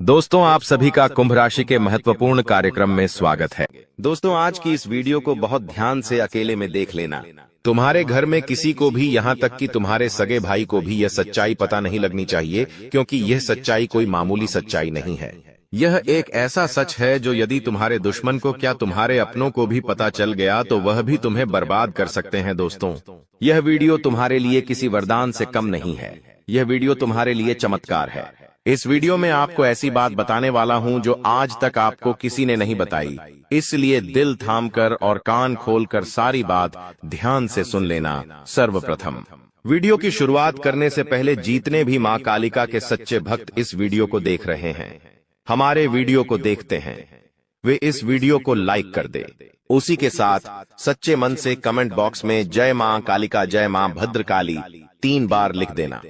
दोस्तों, आप सभी का कुंभ राशि के महत्वपूर्ण कार्यक्रम में स्वागत है। दोस्तों, आज की इस वीडियो को बहुत ध्यान से अकेले में देख लेना। तुम्हारे घर में किसी को भी, यहाँ तक कि तुम्हारे सगे भाई को भी यह सच्चाई पता नहीं लगनी चाहिए, क्योंकि यह सच्चाई कोई मामूली सच्चाई नहीं है। यह एक ऐसा सच है जो यदि तुम्हारे दुश्मन को, क्या तुम्हारे अपनों को भी पता चल गया तो वह भी तुम्हें बर्बाद कर सकते हैं। दोस्तों, यह वीडियो तुम्हारे लिए किसी वरदान से कम नहीं है। यह वीडियो तुम्हारे लिए चमत्कार है। इस वीडियो में आपको ऐसी बात बताने वाला हूं जो आज तक आपको किसी ने नहीं बताई, इसलिए दिल थामकर और कान खोलकर सारी बात ध्यान से सुन लेना। सर्वप्रथम, वीडियो की शुरुआत करने से पहले जितने भी मां कालिका के सच्चे भक्त इस वीडियो को देख रहे हैं, हमारे वीडियो को देखते हैं, वे इस वीडियो को लाइक कर दे। उसी के साथ सच्चे मन से कमेंट बॉक्स में जय मां कालिका, जय मां भद्रकाली 3 बार लिख देना।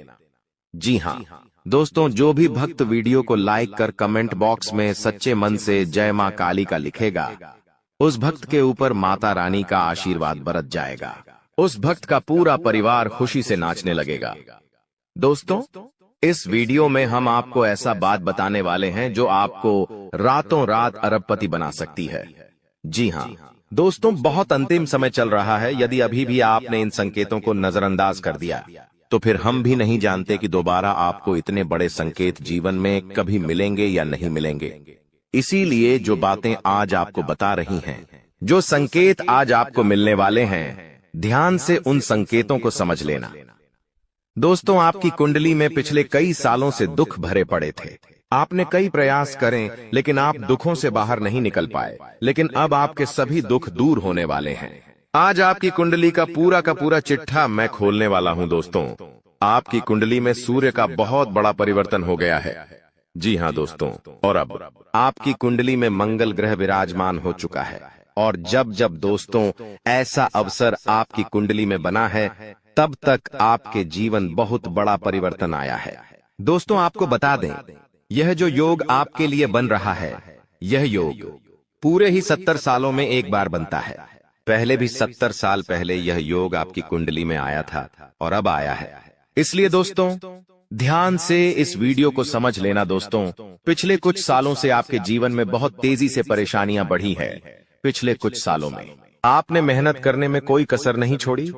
जी हां दोस्तों, जो भी भक्त वीडियो को लाइक कर कमेंट बॉक्स में सच्चे मन से जय मां काली का लिखेगा, उस भक्त के ऊपर माता रानी का आशीर्वाद बरस जाएगा। उस भक्त का पूरा परिवार खुशी से नाचने लगेगा। दोस्तों, इस वीडियो में हम आपको ऐसा बात बताने वाले हैं जो आपको रातों रात अरबपति बना सकती है। जी हां दोस्तों, बहुत अंतिम समय चल रहा है। यदि अभी भी आपने इन संकेतों को नजरअंदाज कर दिया तो फिर हम भी नहीं जानते कि दोबारा आपको इतने बड़े संकेत जीवन में कभी मिलेंगे या नहीं मिलेंगे। इसीलिए जो बातें आज आपको बता रही हैं, जो संकेत आज आपको मिलने वाले हैं, ध्यान से उन संकेतों को समझ लेना। दोस्तों, आपकी कुंडली में पिछले कई सालों से दुख भरे पड़े थे। आपने कई प्रयास करें, लेकिन आप दुखों से बाहर नहीं निकल पाए। लेकिन अब आपके सभी दुख दूर होने वाले हैं। आज आपकी कुंडली का पूरा चिट्ठा मैं खोलने वाला हूं। दोस्तों, आपकी कुंडली में सूर्य का बहुत बड़ा परिवर्तन हो गया है। जी हां दोस्तों, और अब आपकी कुंडली में मंगल ग्रह विराजमान हो चुका है। और जब जब दोस्तों ऐसा अवसर आपकी कुंडली में बना है, तब तक आपके जीवन बहुत बड़ा परिवर्तन आया है। दोस्तों, आपको बता दें, यह जो योग आपके लिए बन रहा है, यह योग पूरे ही 70 सालों में एक बार बनता है। पहले भी 70 साल पहले यह योग आपकी कुंडली में आया था और अब आया है। इसलिए दोस्तों, ध्यान से इस वीडियो को समझ लेना। दोस्तों, पिछले कुछ सालों से आपके जीवन में बहुत तेजी से परेशानियां बढ़ी है। पिछले कुछ सालों में आपने मेहनत करने में कोई कसर नहीं छोड़ी,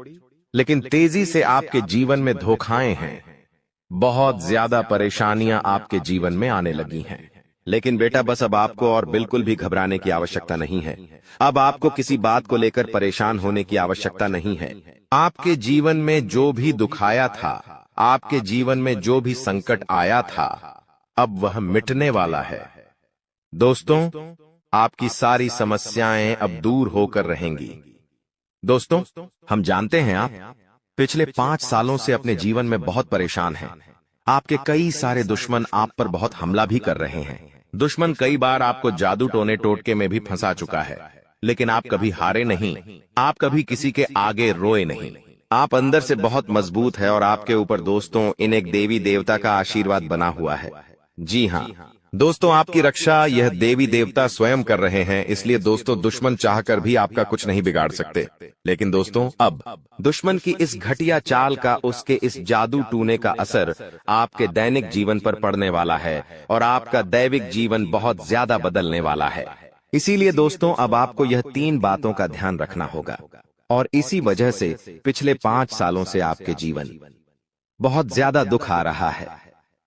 लेकिन तेजी से आपके जीवन में धोखाएं हैं। बहुत ज्यादा परेशानियां आपके जीवन में आने लगी हैं। लेकिन बेटा, बस अब आपको और बिल्कुल भी घबराने की आवश्यकता नहीं है। अब आपको किसी बात को लेकर परेशान होने की आवश्यकता नहीं है। आपके जीवन में जो भी दुख आया था, आपके जीवन में जो भी संकट आया था, अब वह मिटने वाला है। दोस्तों, आपकी सारी समस्याएं अब दूर होकर रहेंगी। दोस्तों, हम जानते हैं आप पिछले 5 सालों से अपने जीवन में बहुत परेशान हैं। आपके कई सारे दुश्मन आप पर बहुत हमला भी कर रहे हैं। दुश्मन कई बार आपको जादू टोने टोटके में भी फंसा चुका है, लेकिन आप कभी हारे नहीं। आप कभी किसी के आगे रोए नहीं। आप अंदर से बहुत मजबूत है और आपके ऊपर दोस्तों इन एक देवी देवता का आशीर्वाद बना हुआ है। जी हाँ दोस्तों, आपकी रक्षा यह देवी देवता स्वयं कर रहे हैं। इसलिए दोस्तों, दुश्मन चाहकर भी आपका कुछ नहीं बिगाड़ सकते। लेकिन दोस्तों, अब दुश्मन की इस घटिया चाल का, उसके इस जादू टूने का असर आपके दैनिक जीवन पर पड़ने वाला है और आपका दैविक जीवन बहुत ज्यादा बदलने वाला है। इसीलिए दोस्तों, अब आपको यह 3 बातों का ध्यान रखना होगा। और इसी वजह से पिछले 5 सालों से आपके जीवन बहुत ज्यादा दुख आ रहा है।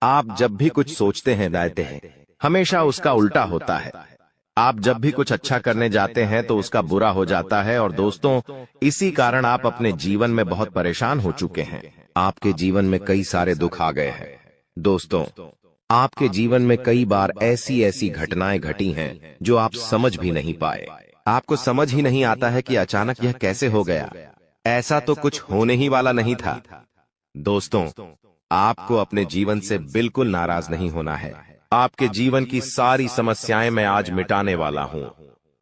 आप जब भी कुछ सोचते हैं, दायते हैं, हमेशा उसका उल्टा होता है। आप जब भी कुछ अच्छा करने जाते हैं तो उसका बुरा हो जाता है। और दोस्तों, इसी कारण आप अपने जीवन में बहुत परेशान हो चुके हैं। आपके जीवन में कई सारे दुख आ गए हैं। दोस्तों, आपके जीवन में कई बार ऐसी ऐसी घटनाएं घटी हैं जो आप समझ भी नहीं पाए। आपको समझ ही नहीं आता है कि अचानक यह कैसे हो गया। ऐसा तो कुछ होने ही वाला नहीं था। दोस्तों, आपको अपने जीवन से बिल्कुल नाराज नहीं होना है। आपके जीवन की सारी समस्याएं मैं आज मिटाने वाला हूं।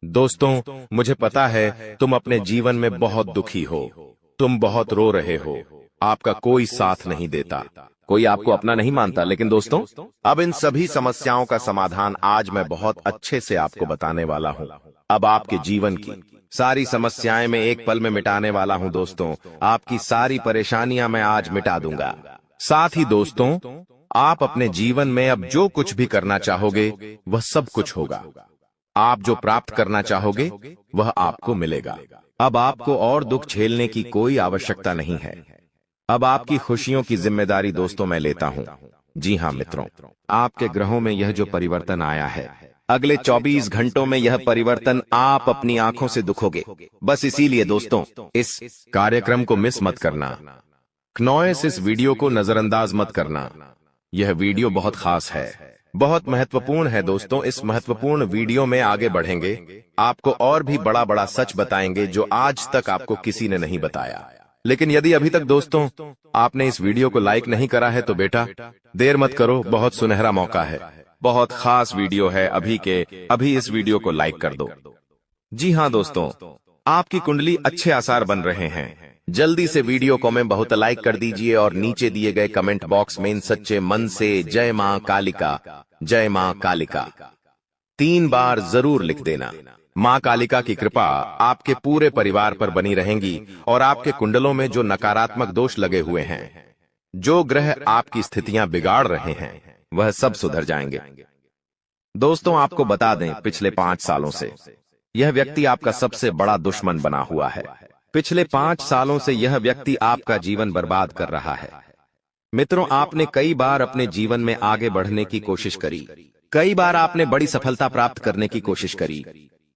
दोस्तों, मुझे पता है तुम अपने जीवन में बहुत दुखी हो, तुम बहुत रो रहे हो। आपका कोई साथ नहीं देता, कोई आपको अपना नहीं मानता। लेकिन दोस्तों, अब इन सभी समस्याओं का समाधान आज मैं बहुत अच्छे से आपको बताने वाला हूं। अब आपके जीवन की सारी समस्याएं मैं एक पल में मिटाने वाला हूं। दोस्तों, आपकी सारी परेशानियां मैं आज मिटा दूंगा। साथ ही दोस्तों, आप अपने जीवन में अब जो कुछ भी करना चाहोगे वह सब कुछ होगा। आप जो प्राप्त करना चाहोगे वह आपको मिलेगा। अब आपको और दुख झेलने की कोई आवश्यकता नहीं है। अब आपकी खुशियों की जिम्मेदारी दोस्तों मैं लेता हूं। जी हां मित्रों, आपके ग्रहों में यह जो परिवर्तन आया है, अगले 24 घंटों में यह परिवर्तन आप अपनी आंखों से दिखोगे। बस इसीलिए दोस्तों इस कार्यक्रम को मिस मत करना। क्नॉयस इस वीडियो को नजरअंदाज मत करना। यह वीडियो बहुत खास है, बहुत महत्वपूर्ण है दोस्तों। इस महत्वपूर्ण वीडियो में आगे बढ़ेंगे, आपको और भी बड़ा बड़ा सच बताएंगे जो आज तक आपको किसी ने नहीं बताया। लेकिन यदि अभी तक दोस्तों आपने इस वीडियो को लाइक नहीं करा है तो बेटा देर मत करो, बहुत सुनहरा मौका है, बहुत खास वीडियो है, अभी के अभी इस वीडियो को लाइक कर दो। जी हां दोस्तों, आपकी कुंडली अच्छे आसार बन रहे हैं। जल्दी से वीडियो को में बहुत लाइक कर दीजिए और नीचे दिए गए कमेंट बॉक्स में इन सच्चे मन से जय मां कालिका, जय मां कालिका 3 बार जरूर लिख देना। मां कालिका की कृपा आपके पूरे परिवार पर बनी रहेंगी और आपके कुंडलों में जो नकारात्मक दोष लगे हुए हैं, जो ग्रह आपकी स्थितियां बिगाड़ रहे हैं, वह सब सुधर जाएंगे। दोस्तों आपको बता दें, पिछले 5 सालों से यह व्यक्ति आपका सबसे बड़ा दुश्मन बना हुआ है। पिछले 5 सालों से यह व्यक्ति आपका जीवन बर्बाद कर रहा है। मित्रों, आपने कई बार अपने जीवन में आगे बढ़ने की कोशिश करी, कई बार आपने बड़ी सफलता प्राप्त करने की कोशिश करी,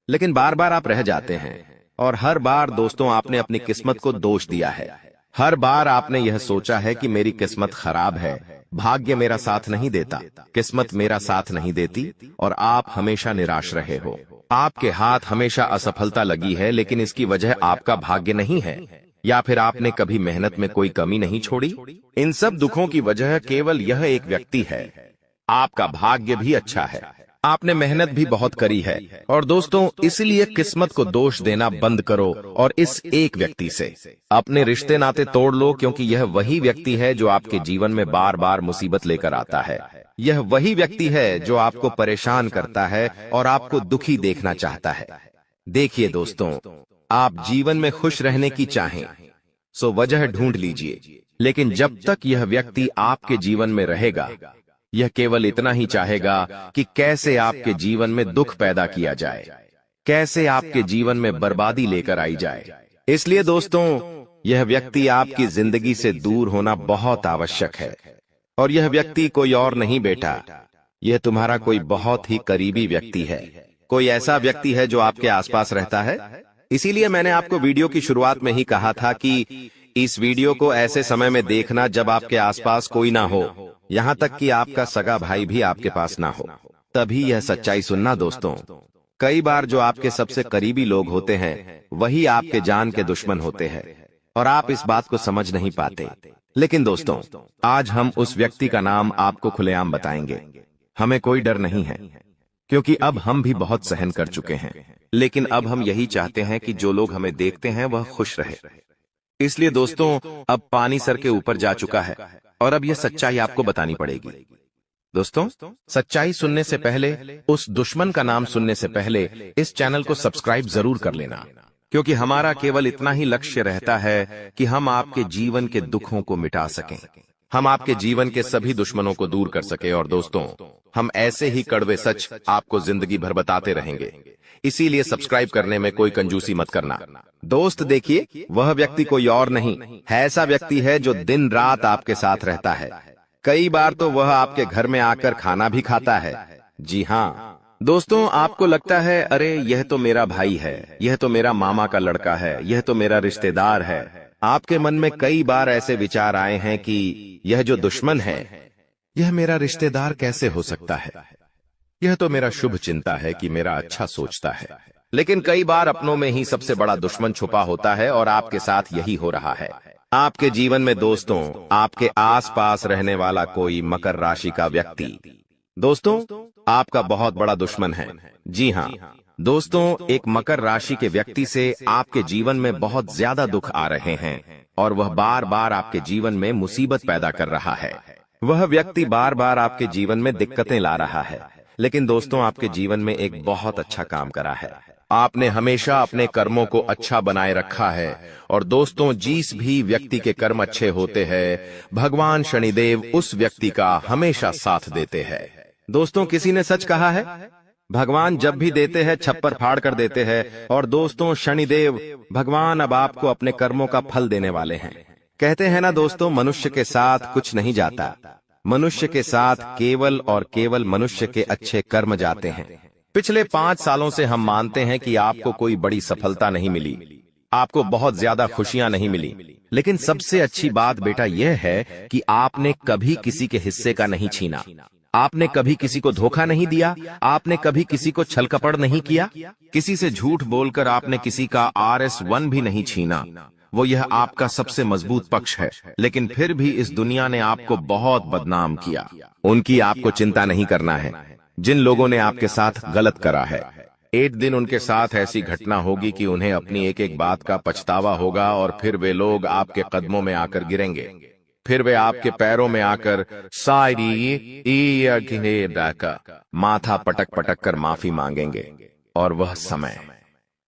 लेकिन बार बार आप रह जाते हैं। और हर बार दोस्तों आपने अपनी किस्मत को दोष दिया है। हर बार आपने यह सोचा है कि मेरी किस्मत खराब है, भाग्य मेरा साथ नहीं देता, किस्मत मेरा साथ नहीं देती, और आप हमेशा निराश रहे हो। आपके हाथ हमेशा असफलता लगी है, लेकिन इसकी वजह आपका भाग्य नहीं है, या फिर आपने कभी मेहनत में कोई कमी नहीं छोड़ी। इन सब दुखों की वजह केवल यह एक व्यक्ति है। आपका भाग्य भी अच्छा है, आपने मेहनत भी बहुत करी है। और दोस्तों इसलिए किस्मत को दोष देना बंद करो और इस एक व्यक्ति से अपने रिश्ते नाते तोड़ लो, क्योंकि यह वही व्यक्ति है जो आपके जीवन में बार बार मुसीबत लेकर आता है। यह वही व्यक्ति है जो आपको परेशान करता है और आपको दुखी देखना चाहता है। देखिए दोस्तों, आप जीवन में खुश रहने की चाहें सो वजह ढूंढ लीजिए, लेकिन जब तक यह व्यक्ति आपके जीवन में रहेगा, यह केवल इतना ही चाहेगा कि कैसे आपके जीवन में दुख पैदा किया जाए, कैसे आपके जीवन में बर्बादी लेकर आई जाए। इसलिए दोस्तों यह व्यक्ति आपकी जिंदगी से दूर होना बहुत आवश्यक है। और यह व्यक्ति कोई और नहीं बेटा, यह तुम्हारा कोई बहुत ही करीबी व्यक्ति है, कोई ऐसा व्यक्ति है जो आपके आसपास रहता है। इसीलिए मैंने आपको वीडियो की शुरुआत में ही कहा था कि इस वीडियो को ऐसे समय में देखना जब आपके आसपास कोई ना हो, यहाँ तक कि आपका सगा भाई भी आपके पास ना हो, तभी यह सच्चाई सुनना दोस्तों। कई बार जो आपके सबसे करीबी लोग होते हैं वही आपके जान के दुश्मन होते हैं, और आप इस बात को समझ नहीं पाते। लेकिन दोस्तों आज हम उस व्यक्ति का नाम आपको खुलेआम बताएंगे। हमें कोई डर नहीं है, क्योंकि अब हम भी बहुत सहन कर चुके हैं। लेकिन अब हम यही चाहते हैं कि जो लोग हमें देखते हैं वह खुश रहे। इसलिए दोस्तों अब पानी सर के ऊपर जा चुका है और अब यह सच्चाई आपको बतानी पड़ेगी। दोस्तों सच्चाई सुनने से पहले, उस दुश्मन का नाम सुनने से पहले इस चैनल को सब्सक्राइब जरूर कर लेना, क्योंकि हमारा केवल इतना ही लक्ष्य रहता है कि हम आपके जीवन के दुखों को मिटा सकें, हम आपके जीवन के सभी दुश्मनों को दूर कर सके। और दोस्तों हम ऐसे ही कड़वे सच आपको जिंदगी भर बताते रहेंगे, इसीलिए सब्सक्राइब करने में कोई कंजूसी मत करना। दोस्त देखिए, वह व्यक्ति कोई और नहीं है, ऐसा व्यक्ति है जो दिन रात आपके साथ रहता है। कई बार तो वह आपके घर में आकर खाना भी खाता है। जी हाँ दोस्तों, आपको लगता है अरे यह तो मेरा भाई है, यह तो मेरा मामा का लड़का है, यह तो मेरा रिश्तेदार है। आपके मन में कई बार ऐसे विचार आए हैं कि यह जो दुश्मन है यह मेरा रिश्तेदार कैसे हो सकता है, यह तो मेरा शुभ चिंता है कि मेरा अच्छा सोचता है। लेकिन कई बार अपनों में ही सबसे बड़ा दुश्मन छुपा होता है और आपके साथ यही हो रहा है। आपके जीवन में दोस्तों आपके आसपास रहने वाला कोई मकर राशि का व्यक्ति दोस्तों आपका बहुत बड़ा दुश्मन है। जी हाँ दोस्तों, एक मकर राशि के व्यक्ति से आपके जीवन में बहुत ज्यादा दुख आ रहे हैं और वह बार बार आपके जीवन में मुसीबत पैदा कर रहा है। वह व्यक्ति बार बार आपके जीवन में दिक्कतें ला रहा है। लेकिन दोस्तों आपके जीवन में एक बहुत अच्छा काम करा है। आपने हमेशा अपने कर्मों को अच्छा बनाए रखा है। और दोस्तों जिस भी व्यक्ति के कर्म अच्छे होते हैं, भगवान शनिदेव उस व्यक्ति का हमेशा साथ देते हैं। दोस्तों किसी ने सच कहा है, भगवान जब भी देते हैं छप्पर फाड़ कर देते हैं। और दोस्तों शनिदेव भगवान अब आपको अपने कर्मों का फल देने वाले हैं। कहते हैं ना दोस्तों, मनुष्य के साथ कुछ नहीं जाता, मनुष्य के साथ केवल और केवल मनुष्य के अच्छे कर्म जाते हैं। पिछले 5 सालों से हम मानते हैं कि आपको कोई बड़ी सफलता नहीं मिली, आपको बहुत ज्यादा खुशियां नहीं मिली, लेकिन सबसे अच्छी बात बेटा यह है कि आपने कभी किसी के हिस्से का नहीं छीना, आपने कभी किसी को धोखा नहीं दिया, आपने कभी किसी को छल कपट नहीं किया, किसी से झूठ बोलकर आपने किसी का RS1 भी नहीं छीना। वो यह आपका सबसे मजबूत पक्ष है। लेकिन फिर भी इस दुनिया ने आपको बहुत बदनाम किया। उनकी आपको चिंता नहीं करना है। जिन लोगों ने आपके साथ गलत करा है, एक दिन उनके साथ ऐसी घटना होगी कि उन्हें अपनी एक एक बात का पछतावा होगा। और फिर वे लोग आपके कदमों में आकर गिरेंगे, फिर वे आपके पैरों में आकर माथा पटक पटक कर माफी मांगेंगे। और वह समय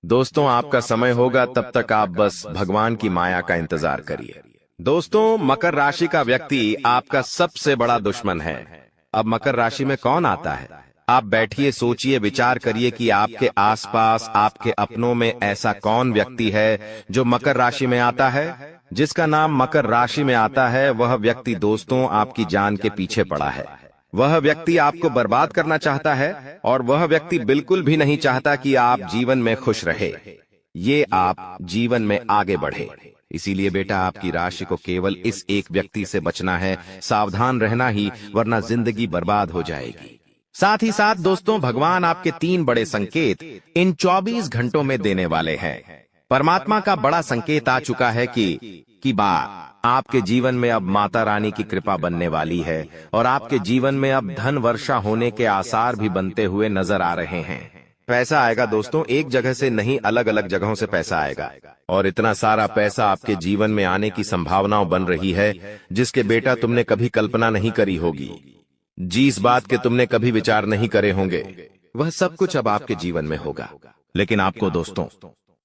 दोस्तों आपका समय होगा, तब तक आप बस भगवान की माया का इंतजार करिए। दोस्तों मकर राशि का व्यक्ति आपका सबसे बड़ा दुश्मन है। अब मकर राशि में कौन आता है? आप बैठिए, सोचिए, विचार करिए कि आपके आसपास आपके अपनों में ऐसा कौन व्यक्ति है जो मकर राशि में आता है। जिसका नाम मकर राशि में आता है वह व्यक्ति दोस्तों आपकी जान के पीछे पड़ा है। वह व्यक्ति आपको बर्बाद करना चाहता है और वह व्यक्ति बिल्कुल भी नहीं चाहता कि आप जीवन में खुश रहे, ये आप जीवन में आगे बढ़े। इसीलिए बेटा आपकी राशि को केवल इस एक व्यक्ति से बचना है, सावधान रहना ही, वरना जिंदगी बर्बाद हो जाएगी। साथ ही साथ दोस्तों भगवान आपके 3 बड़े संकेत इन 24 घंटों में देने वाले हैं। परमात्मा का बड़ा संकेत आ चुका है कि आपके जीवन में अब माता रानी की कृपा बनने वाली है और आपके जीवन में अब धन वर्षा होने के आसार भी बनते हुए नजर आ रहे हैं। पैसा आएगा दोस्तों, एक जगह से नहीं, अलग अलग जगहों से पैसा आएगा। और इतना सारा पैसा आपके जीवन में आने की संभावनाएं बन रही है जिसके बेटा तुमने कभी कल्पना नहीं करी होगी, जिस बात के तुमने कभी विचार नहीं करे होंगे, वह सब कुछ अब आपके जीवन में होगा। लेकिन आपको दोस्तों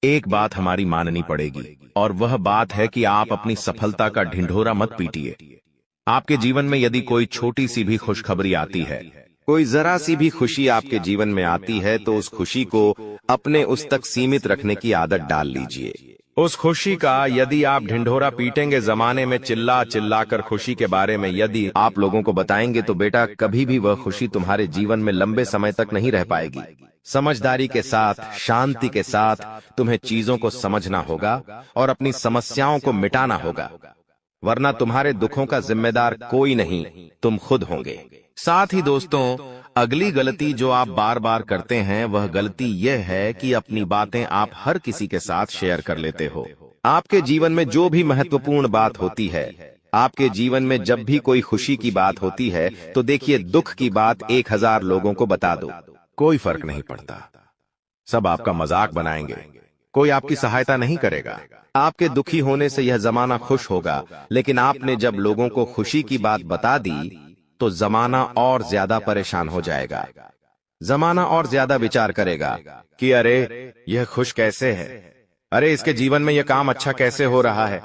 एक बात हमारी माननी पड़ेगी, और वह बात है कि आप अपनी सफलता का ढिंढोरा मत पीटिए। आपके जीवन में यदि कोई छोटी सी भी खुशखबरी आती है, कोई जरा सी भी खुशी आपके जीवन में आती है, तो उस खुशी को अपने उस तक सीमित रखने की आदत डाल लीजिए। उस खुशी का यदि आप ढिंढोरा पीटेंगे, जमाने में चिल्ला चिल्ला कर खुशी के बारे में यदि आप लोगों को बताएंगे, तो बेटा कभी भी वह खुशी तुम्हारे जीवन में लंबे समय तक नहीं रह पाएगी। समझदारी के साथ, शांति के साथ तुम्हें चीजों को समझना होगा और अपनी समस्याओं को मिटाना होगा, वरना तुम्हारे दुखों का जिम्मेदार कोई नहीं, तुम खुद होंगे। साथ ही दोस्तों अगली गलती जो आप बार बार करते हैं वह गलती यह है कि अपनी बातें आप हर किसी के साथ शेयर कर लेते हो। आपके जीवन में जो भी महत्वपूर्ण बात होती है, आपके जीवन में जब भी कोई खुशी की बात होती है, तो देखिए दुख की बात 1000 लोगों को बता दो, कोई फर्क नहीं पड़ता, सब आपका मजाक बनाएंगे, कोई आपकी सहायता नहीं करेगा। आपके दुखी होने से यह जमाना खुश होगा, लेकिन आपने जब लोगों को खुशी की बात बता दी तो जमाना और ज्यादा परेशान हो जाएगा। जमाना और ज्यादा विचार करेगा कि अरे यह खुश कैसे है, अरे इसके जीवन में यह काम अच्छा कैसे हो रहा है,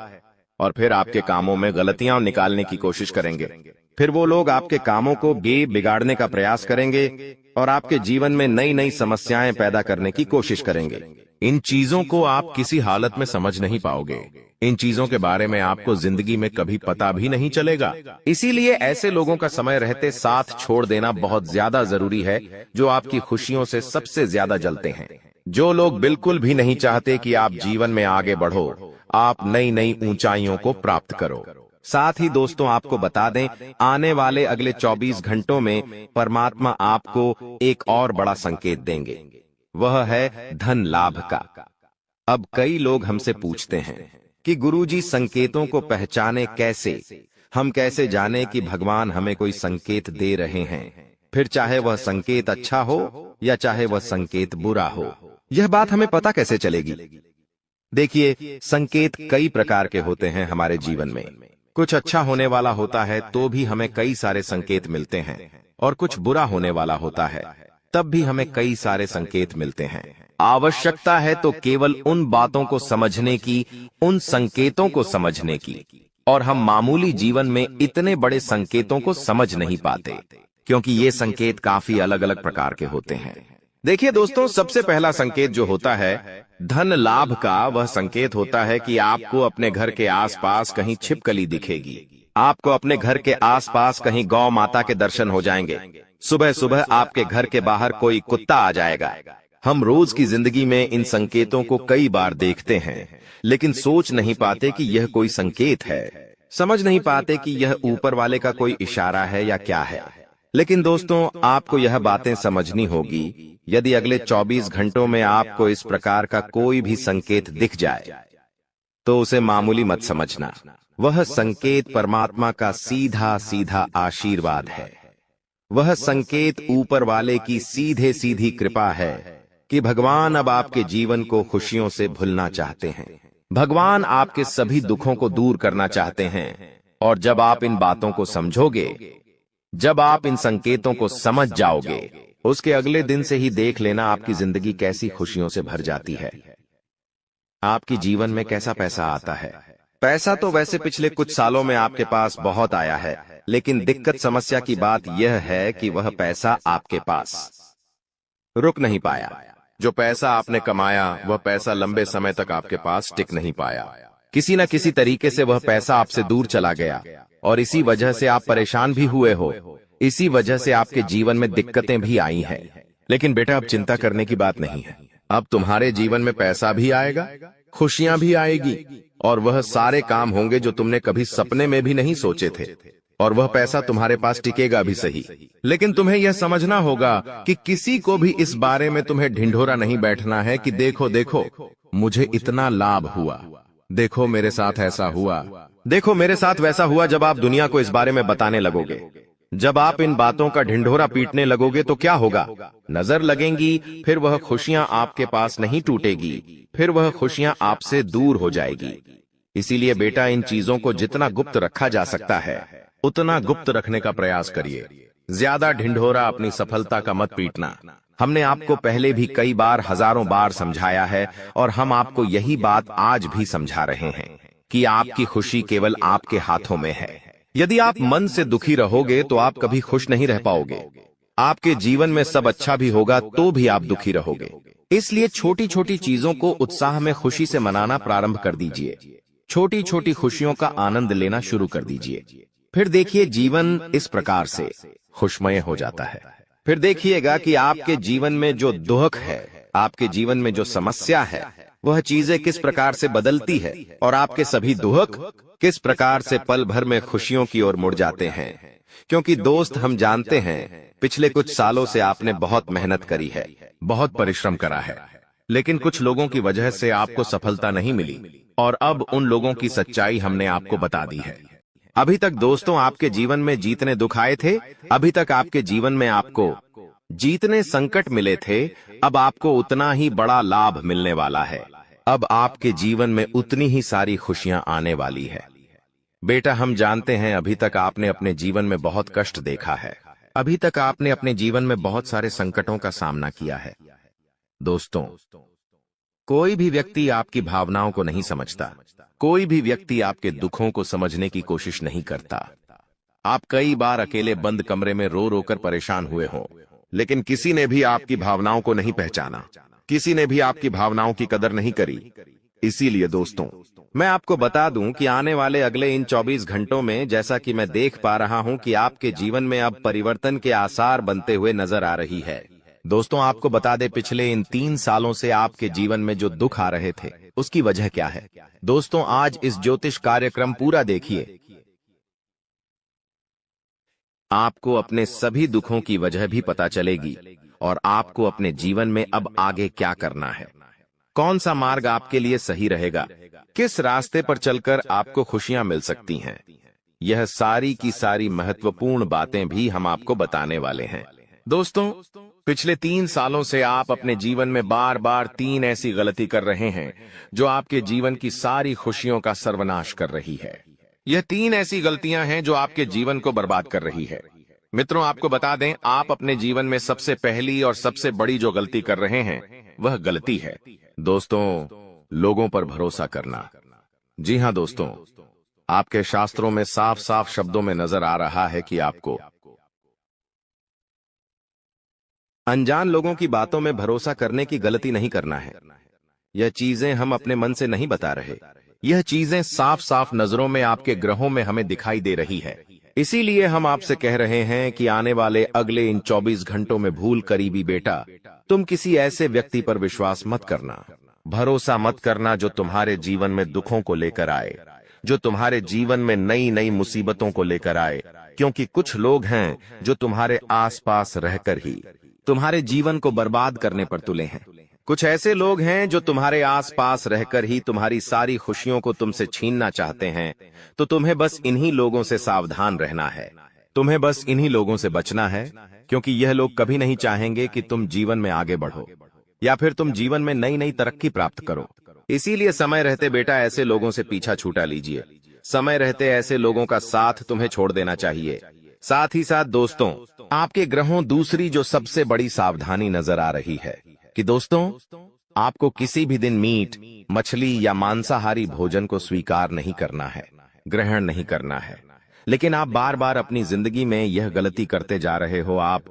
और फिर आपके कामों में गलतियां निकालने की कोशिश करेंगे। फिर वो लोग आपके कामों को बिगाड़ने का प्रयास करेंगे और आपके जीवन में नई नई समस्याएं पैदा करने की कोशिश करेंगे। इन चीजों को आप किसी हालत में समझ नहीं पाओगे, इन चीजों के बारे में आपको जिंदगी में कभी पता भी नहीं चलेगा। इसीलिए ऐसे लोगों का समय रहते साथ छोड़ देना बहुत ज्यादा जरूरी है, जो आपकी खुशियों से सबसे ज्यादा जलते हैं। जो लोग बिल्कुल भी नहीं चाहते कि आप जीवन में आगे बढ़ो, आप नई नई ऊंचाइयों को प्राप्त करो। साथ ही दोस्तों आपको बता दें, आने वाले अगले 24 घंटों में परमात्मा आपको एक और बड़ा संकेत देंगे, वह है धन लाभ का। अब कई लोग हमसे पूछते हैं कि गुरुजी संकेतों को पहचाने कैसे, हम कैसे जाने कि भगवान हमें कोई संकेत दे रहे हैं, फिर चाहे वह संकेत अच्छा हो या चाहे वह संकेत बुरा हो, यह बात हमें पता कैसे चलेगी? देखिए संकेत कई प्रकार के होते हैं हमारे जीवन में। कुछ अच्छा होने वाला होता है तो भी हमें कई सारे संकेत मिलते हैं, और कुछ बुरा होने वाला होता है, तब भी हमें कई सारे संकेत मिलते हैं। आवश्यकता है तो केवल उन बातों को समझने की, उन संकेतों को समझने की। और हम मामूली जीवन में इतने बड़े संकेतों को समझ नहीं पाते, क्योंकि ये संकेत काफी अलग अलग प्रकार के होते हैं। देखिए दोस्तों, सबसे पहला संकेत जो होता है धन लाभ का, वह संकेत होता है कि आपको अपने घर के आसपास कहीं छिपकली दिखेगी। आपको अपने घर के आसपास कहीं गौ माता के दर्शन हो जाएंगे। सुबह सुबह आपके घर के बाहर कोई कुत्ता आ जाएगा। हम रोज की जिंदगी में इन संकेतों को कई बार देखते हैं, लेकिन सोच नहीं पाते कि यह कोई संकेत है, समझ नहीं पाते कि यह ऊपर वाले का कोई इशारा है या क्या है। लेकिन दोस्तों, आपको यह बातें समझनी होगी। यदि अगले 24 घंटों में आपको इस प्रकार का कोई भी संकेत दिख जाए, तो उसे मामूली मत समझना। वह संकेत परमात्मा का सीधा सीधा आशीर्वाद है। वह संकेत ऊपर वाले की सीधे सीधी कृपा है कि भगवान अब आपके जीवन को खुशियों से भुलना चाहते हैं। भगवान आपके सभी दुखों को दूर करना चाहते हैं। और जब आप इन बातों को समझोगे, जब आप इन संकेतों को समझ जाओगे, उसके अगले दिन से ही देख लेना आपकी जिंदगी कैसी खुशियों से भर जाती है। आपकी जीवन में कैसा पैसा आता है। पैसा तो वैसे पिछले कुछ सालों में आपके पास बहुत आया है, लेकिन दिक्कत समस्या की बात यह है कि वह पैसा आपके पास रुक नहीं पाया। जो पैसा आपने कमाया, वह पैसा लंबे समय तक आपके पास टिक नहीं पाया। किसी न किसी तरीके से वह पैसा आपसे दूर चला गया, और इसी वजह से आप परेशान भी हुए हो। इसी वजह से आपके जीवन में दिक्कतें भी आई हैं। लेकिन बेटा, अब चिंता करने की बात नहीं है। अब तुम्हारे जीवन में पैसा भी आएगा, खुशियां भी आएगी, और वह सारे काम होंगे जो तुमने कभी सपने में भी नहीं सोचे थे। और वह पैसा तुम्हारे पास टिकेगा भी सही, लेकिन तुम्हें यह समझना होगा कि किसी को भी इस बारे में तुम्हें ढिंढोरा नहीं बैठना है कि देखो देखो मुझे इतना लाभ हुआ, देखो मेरे साथ ऐसा हुआ, देखो मेरे साथ वैसा हुआ। जब आप दुनिया को इस बारे में बताने लगोगे, जब आप इन बातों का ढिंढोरा पीटने लगोगे, तो क्या होगा? नजर लगेंगी, फिर वह खुशियां आपके पास नहीं टूटेगी, फिर वह खुशियां आपसे दूर हो जाएगी। इसीलिए बेटा, इन चीजों को जितना गुप्त रखा जा सकता है, उतना गुप्त रखने का प्रयास करिए। ज्यादा ढिंढोरा अपनी सफलता का मत पीटना। हमने आपको पहले भी कई बार, हजारों बार समझाया है, और हम आपको यही बात आज भी समझा रहे हैं कि आपकी खुशी केवल आपके हाथों में है। यदि आप मन से दुखी रहोगे तो आप कभी खुश नहीं रह पाओगे। आपके जीवन में सब अच्छा भी होगा तो भी आप दुखी रहोगे। इसलिए छोटी छोटी चीजों को उत्साह में खुशी से मनाना प्रारंभ कर दीजिए। छोटी छोटी खुशियों का आनंद लेना शुरू कर दीजिए। फिर देखिए, जीवन इस प्रकार से खुशमय हो जाता है। फिर देखिएगा कि आपके जीवन में जो दुख है, आपके जीवन में जो समस्या है, वह चीजें किस प्रकार से बदलती है, और आपके सभी दुख किस प्रकार से पल भर में खुशियों की ओर मुड़ जाते हैं। क्योंकि दोस्त, हम जानते हैं पिछले कुछ सालों से आपने बहुत मेहनत करी है, बहुत परिश्रम करा है, लेकिन कुछ लोगों की वजह से आपको सफलता नहीं मिली, और अब उन लोगों की सच्चाई हमने आपको बता दी है। अभी तक दोस्तों आपके जीवन में जितने दुख आए थे, अभी तक आपके जीवन में आपको जितने संकट मिले थे, अब आपको उतना ही बड़ा लाभ मिलने वाला है। अब आपके जीवन में उतनी ही सारी खुशियां आने वाली है। बेटा, हम जानते हैं अभी तक आपने अपने जीवन में बहुत कष्ट देखा है। अभी तक आपने अपने जीवन में बहुत सारे संकटों का सामना किया है। दोस्तों, कोई भी व्यक्ति आपकी भावनाओं को नहीं समझता। कोई भी व्यक्ति आपके दुखों को समझने की कोशिश नहीं करता। आप कई बार अकेले बंद कमरे में रो रो कर परेशान हुए हों, लेकिन किसी ने भी आपकी भावनाओं को नहीं पहचाना, किसी ने भी आपकी भावनाओं की कदर नहीं करी। इसीलिए दोस्तों, मैं आपको बता दूं कि आने वाले अगले इन 24 घंटों में, जैसा कि मैं देख पा रहा हूं कि आपके जीवन में अब परिवर्तन के आसार बनते हुए नजर आ रही है। दोस्तों, आपको बता दें, पिछले इन 3 सालों से आपके जीवन में जो दुख आ रहे थे, उसकी वजह क्या है? दोस्तों, आज इस ज्योतिष कार्यक्रम पूरा देखिए। आपको अपने सभी दुखों की वजह भी पता चलेगी, और आपको अपने जीवन में अब आगे क्या करना है, कौन सा मार्ग आपके लिए सही रहेगा, किस रास्ते पर चलकर आपको खुशियां मिल सकती हैं। यह सारी की सारी महत्वपूर्ण बातें भी हम आपको बताने वाले हैं। दोस्तों, पिछले 3 सालों से आप अपने जीवन में बार बार 3 ऐसी गलती कर रहे हैं जो आपके जीवन की सारी खुशियों का सर्वनाश कर रही है। यह 3 ऐसी गलतियां हैं जो आपके जीवन को बर्बाद कर रही है। मित्रों, आपको बता दें, आप अपने जीवन में सबसे पहली और सबसे बड़ी जो गलती कर रहे हैं वह गलती है दोस्तों, लोगों पर भरोसा करना। जी हां दोस्तों, आपके शास्त्रों में साफ साफ शब्दों में नजर आ रहा है कि आपको अनजान लोगों की बातों में भरोसा करने की गलती नहीं करना है। यह चीजें हम अपने मन से नहीं बता रहे, यह चीजें साफ साफ नजरों में आपके ग्रहों में हमें दिखाई दे रही है। इसीलिए हम आपसे कह रहे हैं कि आने वाले अगले इन 24 घंटों में भूल करीबी बेटा, तुम किसी ऐसे व्यक्ति पर विश्वास मत करना, भरोसा मत करना जो तुम्हारे जीवन में दुखों को लेकर आए, जो तुम्हारे जीवन में नई नई मुसीबतों को लेकर आए। क्योंकि कुछ लोग हैं जो तुम्हारे आसपास रहकर ही तुम्हारे जीवन को बर्बाद करने पर तुले हैं। कुछ ऐसे लोग हैं जो तुम्हारे आसपास रहकर ही तुम्हारी सारी खुशियों को तुमसे छीनना चाहते हैं। तो तुम्हें बस इन्हीं लोगों से सावधान रहना है, तुम्हें बस इन्हीं लोगों से बचना है, क्योंकि यह लोग कभी नहीं चाहेंगे कि तुम जीवन में आगे बढ़ो या फिर तुम जीवन में नई नई तरक्की प्राप्त करो। इसीलिए समय रहते बेटा ऐसे लोगों से पीछा छूटा लीजिए। समय रहते ऐसे लोगों का साथ तुम्हें छोड़ देना चाहिए। साथ ही साथ दोस्तों, आपके ग्रहों दूसरी जो सबसे बड़ी सावधानी नजर आ रही है कि दोस्तों, आपको किसी भी दिन मीट, मछली या मांसाहारी भोजन को स्वीकार नहीं करना है, ग्रहण नहीं करना है। लेकिन आप बार बार अपनी जिंदगी में यह गलती करते जा रहे हो। आप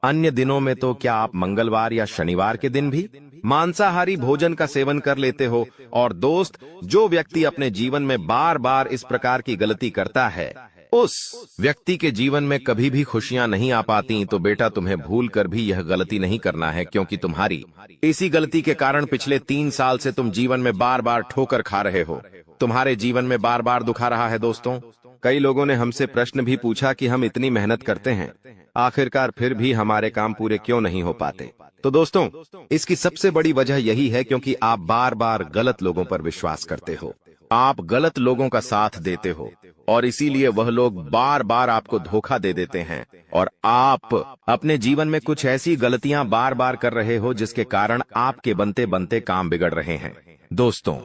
अन्य दिनों में तो क्या आप मंगलवार या शनिवार के दिन भी मांसाहारी भोजन का सेवन कर लेते हो। और दोस्त, जो व्यक्ति अपने जीवन में बार बार इस प्रकार की गलती करता है, उस व्यक्ति के जीवन में कभी भी खुशियां नहीं आ पाती। तो बेटा, तुम्हें भूल कर भी यह गलती नहीं करना है, क्योंकि तुम्हारी इसी गलती के कारण पिछले 3 साल से तुम जीवन में बार बार ठोकर खा रहे हो, तुम्हारे जीवन में बार बार दुखा रहा है। दोस्तों, कई लोगों ने हमसे प्रश्न भी पूछा कि हम इतनी मेहनत करते हैं, आखिरकार फिर भी हमारे काम पूरे क्यों नहीं हो पाते। तो दोस्तों, इसकी सबसे बड़ी वजह यही है क्योंकि आप बार बार गलत लोगों पर विश्वास करते हो, आप गलत लोगों का साथ देते हो, और इसीलिए वह लोग बार बार आपको धोखा दे देते हैं। और आप अपने जीवन में कुछ ऐसी गलतियां बार बार कर रहे हो जिसके कारण आपके बनते बनते काम बिगड़ रहे हैं। दोस्तों,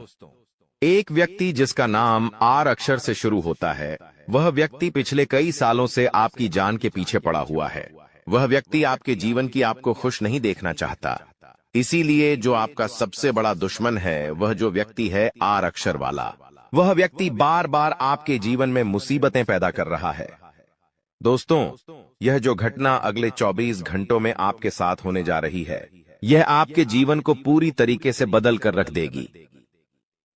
एक व्यक्ति जिसका नाम आर अक्षर से शुरू होता है, वह व्यक्ति पिछले कई सालों से आपकी जान के पीछे पड़ा हुआ है। वह व्यक्ति आपके जीवन की आपको खुश नहीं देखना चाहता। इसीलिए जो आपका सबसे बड़ा दुश्मन है, वह जो व्यक्ति है आर अक्षर वाला, वह व्यक्ति बार बार आपके जीवन में मुसीबतें पैदा कर रहा है। दोस्तों, यह जो घटना अगले 24 घंटों में आपके साथ होने जा रही है, यह आपके जीवन को पूरी तरीके से बदल कर रख देगी।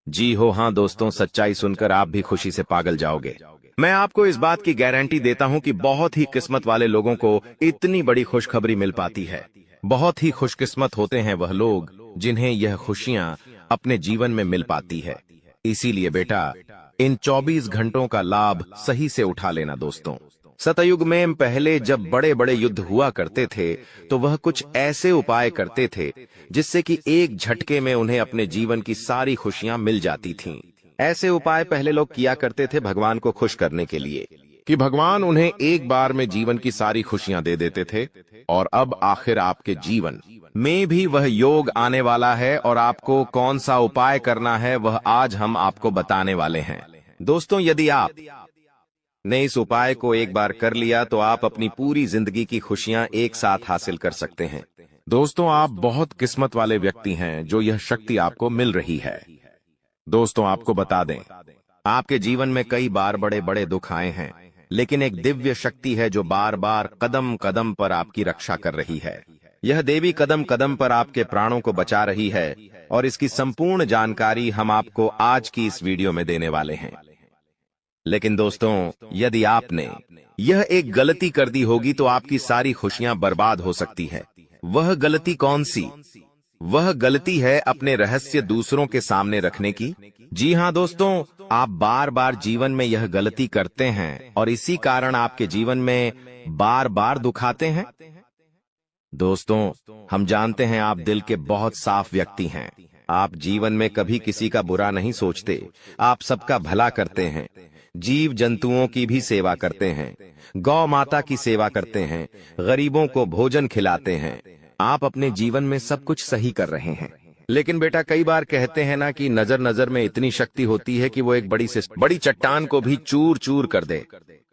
जी हो हाँ दोस्तों, सच्चाई सुनकर आप भी खुशी से पागल जाओगे। मैं आपको इस बात की गारंटी देता हूं कि बहुत ही किस्मत वाले लोगों को इतनी बड़ी खुशखबरी मिल पाती है। बहुत ही खुशकिस्मत होते हैं वह लोग जिन्हें यह खुशियां अपने जीवन में मिल पाती है। इसीलिए बेटा, इन 24 घंटों का लाभ सही से उठा लेना दोस्तों। सतयुग में पहले जब बड़े बड़े युद्ध हुआ करते थे, तो वह कुछ ऐसे उपाय करते थे जिससे कि एक झटके में उन्हें अपने जीवन की सारी खुशियां मिल जाती थीं। ऐसे उपाय पहले लोग किया करते थे भगवान को खुश करने के लिए, कि भगवान उन्हें एक बार में जीवन की सारी खुशियां दे देते थे। और अब आखिर आपके जीवन में भी वह योग आने वाला है, और आपको कौन सा उपाय करना है वह आज हम आपको बताने वाले हैं। दोस्तों, यदि आप ने इस उपाय को एक बार कर लिया तो आप अपनी पूरी जिंदगी की खुशियां एक साथ हासिल कर सकते हैं। दोस्तों, आप बहुत किस्मत वाले व्यक्ति हैं जो यह शक्ति आपको मिल रही है। दोस्तों, आपको बता दें, आपके जीवन में कई बार बड़े बड़े दुख आए हैं, लेकिन एक दिव्य शक्ति है जो बार बार कदम कदम पर आपकी रक्षा कर रही है। यह देवी कदम कदम पर आपके प्राणों को बचा रही है, और इसकी संपूर्ण जानकारी हम आपको आज की इस वीडियो में देने वाले हैं। लेकिन दोस्तों, यदि आपने यह एक गलती कर दी होगी तो आपकी सारी खुशियां बर्बाद हो सकती है। वह गलती कौन सी? वह गलती है अपने रहस्य दूसरों के सामने रखने की। जी हां दोस्तों, आप बार बार जीवन में यह गलती करते हैं और इसी कारण आपके जीवन में बार बार दुख आते हैं। दोस्तों, हम जानते हैं आप दिल के बहुत साफ व्यक्ति हैं। आप जीवन में कभी किसी का बुरा नहीं सोचते, आप सबका भला करते हैं, जीव जंतुओं की भी सेवा करते हैं, गौ माता की सेवा करते हैं, गरीबों को भोजन खिलाते हैं। आप अपने जीवन में सब कुछ सही कर रहे हैं। लेकिन बेटा, कई बार कहते हैं ना कि नजर नजर में इतनी शक्ति होती है कि वो एक बड़ी चट्टान को भी चूर चूर कर दे।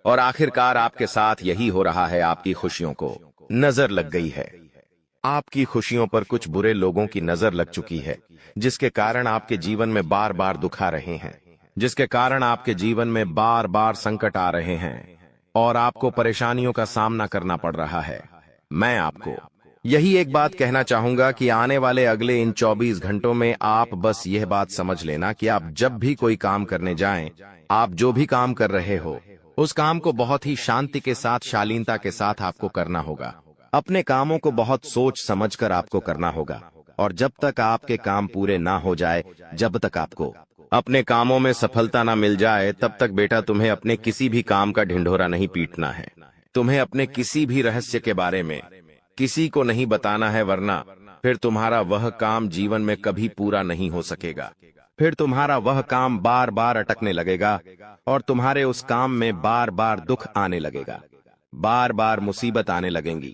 और आखिरकार आपके साथ यही हो रहा है। आपकी खुशियों को नजर लग गई है। आपकी खुशियों पर कुछ बुरे लोगों की नजर लग चुकी है, जिसके कारण आपके जीवन में बार बार दुख आ रहे हैं, जिसके कारण आपके जीवन में बार बार संकट आ रहे हैं और आपको परेशानियों का सामना करना पड़ रहा है। मैं आपको यही एक बात कहना चाहूंगा कि आने वाले अगले इन 24 घंटों में आप बस यह बात समझ लेना कि आप जब भी कोई काम करने जाएं, आप जो भी काम कर रहे हो, उस काम को बहुत ही शांति के साथ, शालीनता के साथ आपको करना होगा। अपने कामों को बहुत सोच समझकर आपको करना होगा और जब तक आपके काम पूरे ना हो जाए, जब तक आपको अपने कामों में सफलता ना मिल जाए, तब तक बेटा तुम्हें अपने किसी भी काम का ढिंढोरा नहीं पीटना है। तुम्हें अपने किसी भी रहस्य के बारे में किसी को नहीं बताना है, वरना फिर तुम्हारा वह काम जीवन में कभी पूरा नहीं हो सकेगा। फिर तुम्हारा वह काम बार बार अटकने लगेगा और तुम्हारे उस काम में बार बार दुख आने लगेगा, बार बार मुसीबत आने लगेंगी।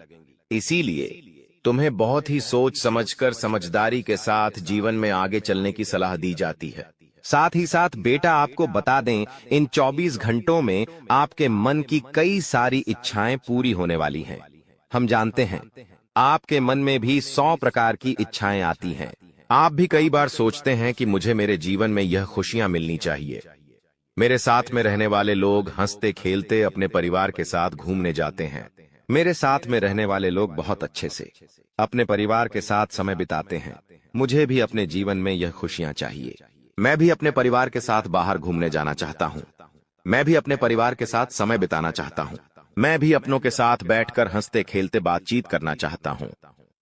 इसीलिए तुम्हें बहुत ही सोच समझकर, समझदारी के साथ जीवन में आगे चलने की सलाह दी जाती है। साथ ही साथ बेटा आपको बता दें, इन 24 घंटों में आपके मन की कई सारी इच्छाएं पूरी होने वाली हैं। हम जानते हैं आपके मन में भी 100 प्रकार की इच्छाएं आती हैं। आप भी कई बार सोचते हैं कि मुझे मेरे जीवन में यह खुशियां मिलनी चाहिए, मेरे साथ में रहने वाले लोग हंसते खेलते अपने परिवार के साथ घूमने जाते हैं, मेरे साथ में रहने वाले लोग बहुत अच्छे से अपने परिवार के साथ समय बिताते हैं। मुझे भी अपने जीवन में यह खुशियां चाहिए। मैं भी अपने परिवार के साथ बाहर घूमने जाना चाहता हूं। मैं भी अपने परिवार के साथ समय बिताना चाहता हूं। मैं भी अपनों के साथ बैठकर हंसते खेलते बातचीत करना चाहता हूं।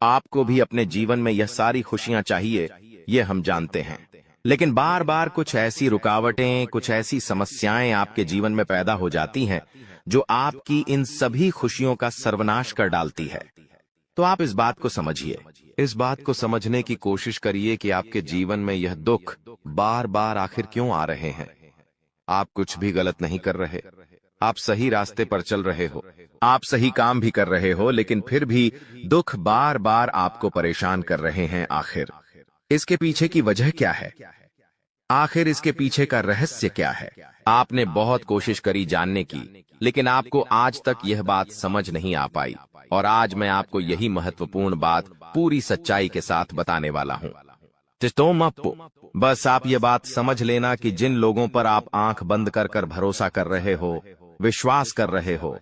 आपको भी अपने जीवन में यह सारी खुशियां चाहिए, ये हम जानते हैं। लेकिन बार बार कुछ ऐसी रुकावटें, कुछ ऐसी समस्याएं आपके जीवन में पैदा हो जाती हैं जो आपकी इन सभी खुशियों का सर्वनाश कर डालती है। तो आप इस बात को समझिए, इस बात को समझने की कोशिश करिए कि आपके जीवन में यह दुख बार बार आखिर क्यों आ रहे हैं। आप कुछ भी गलत नहीं कर रहे, आप सही रास्ते पर चल रहे हो, आप सही काम भी कर रहे हो, लेकिन फिर भी दुख बार बार आपको परेशान कर रहे हैं। आखिर इसके पीछे की वजह क्या है? आखिर इसके पीछे का रहस्य क्या है? आपने बहुत कोशिश करी जानने की, लेकिन आपको आज तक यह बात समझ नहीं आ पाई और आज मैं आपको यही महत्वपूर्ण बात पूरी सच्चाई के साथ बताने वाला हूं। बस आप ये बात समझ लेना कि जिन लोगों पर आप आंख बंद कर कर भरोसा कर रहे हो, विश्वास कर रहे हो,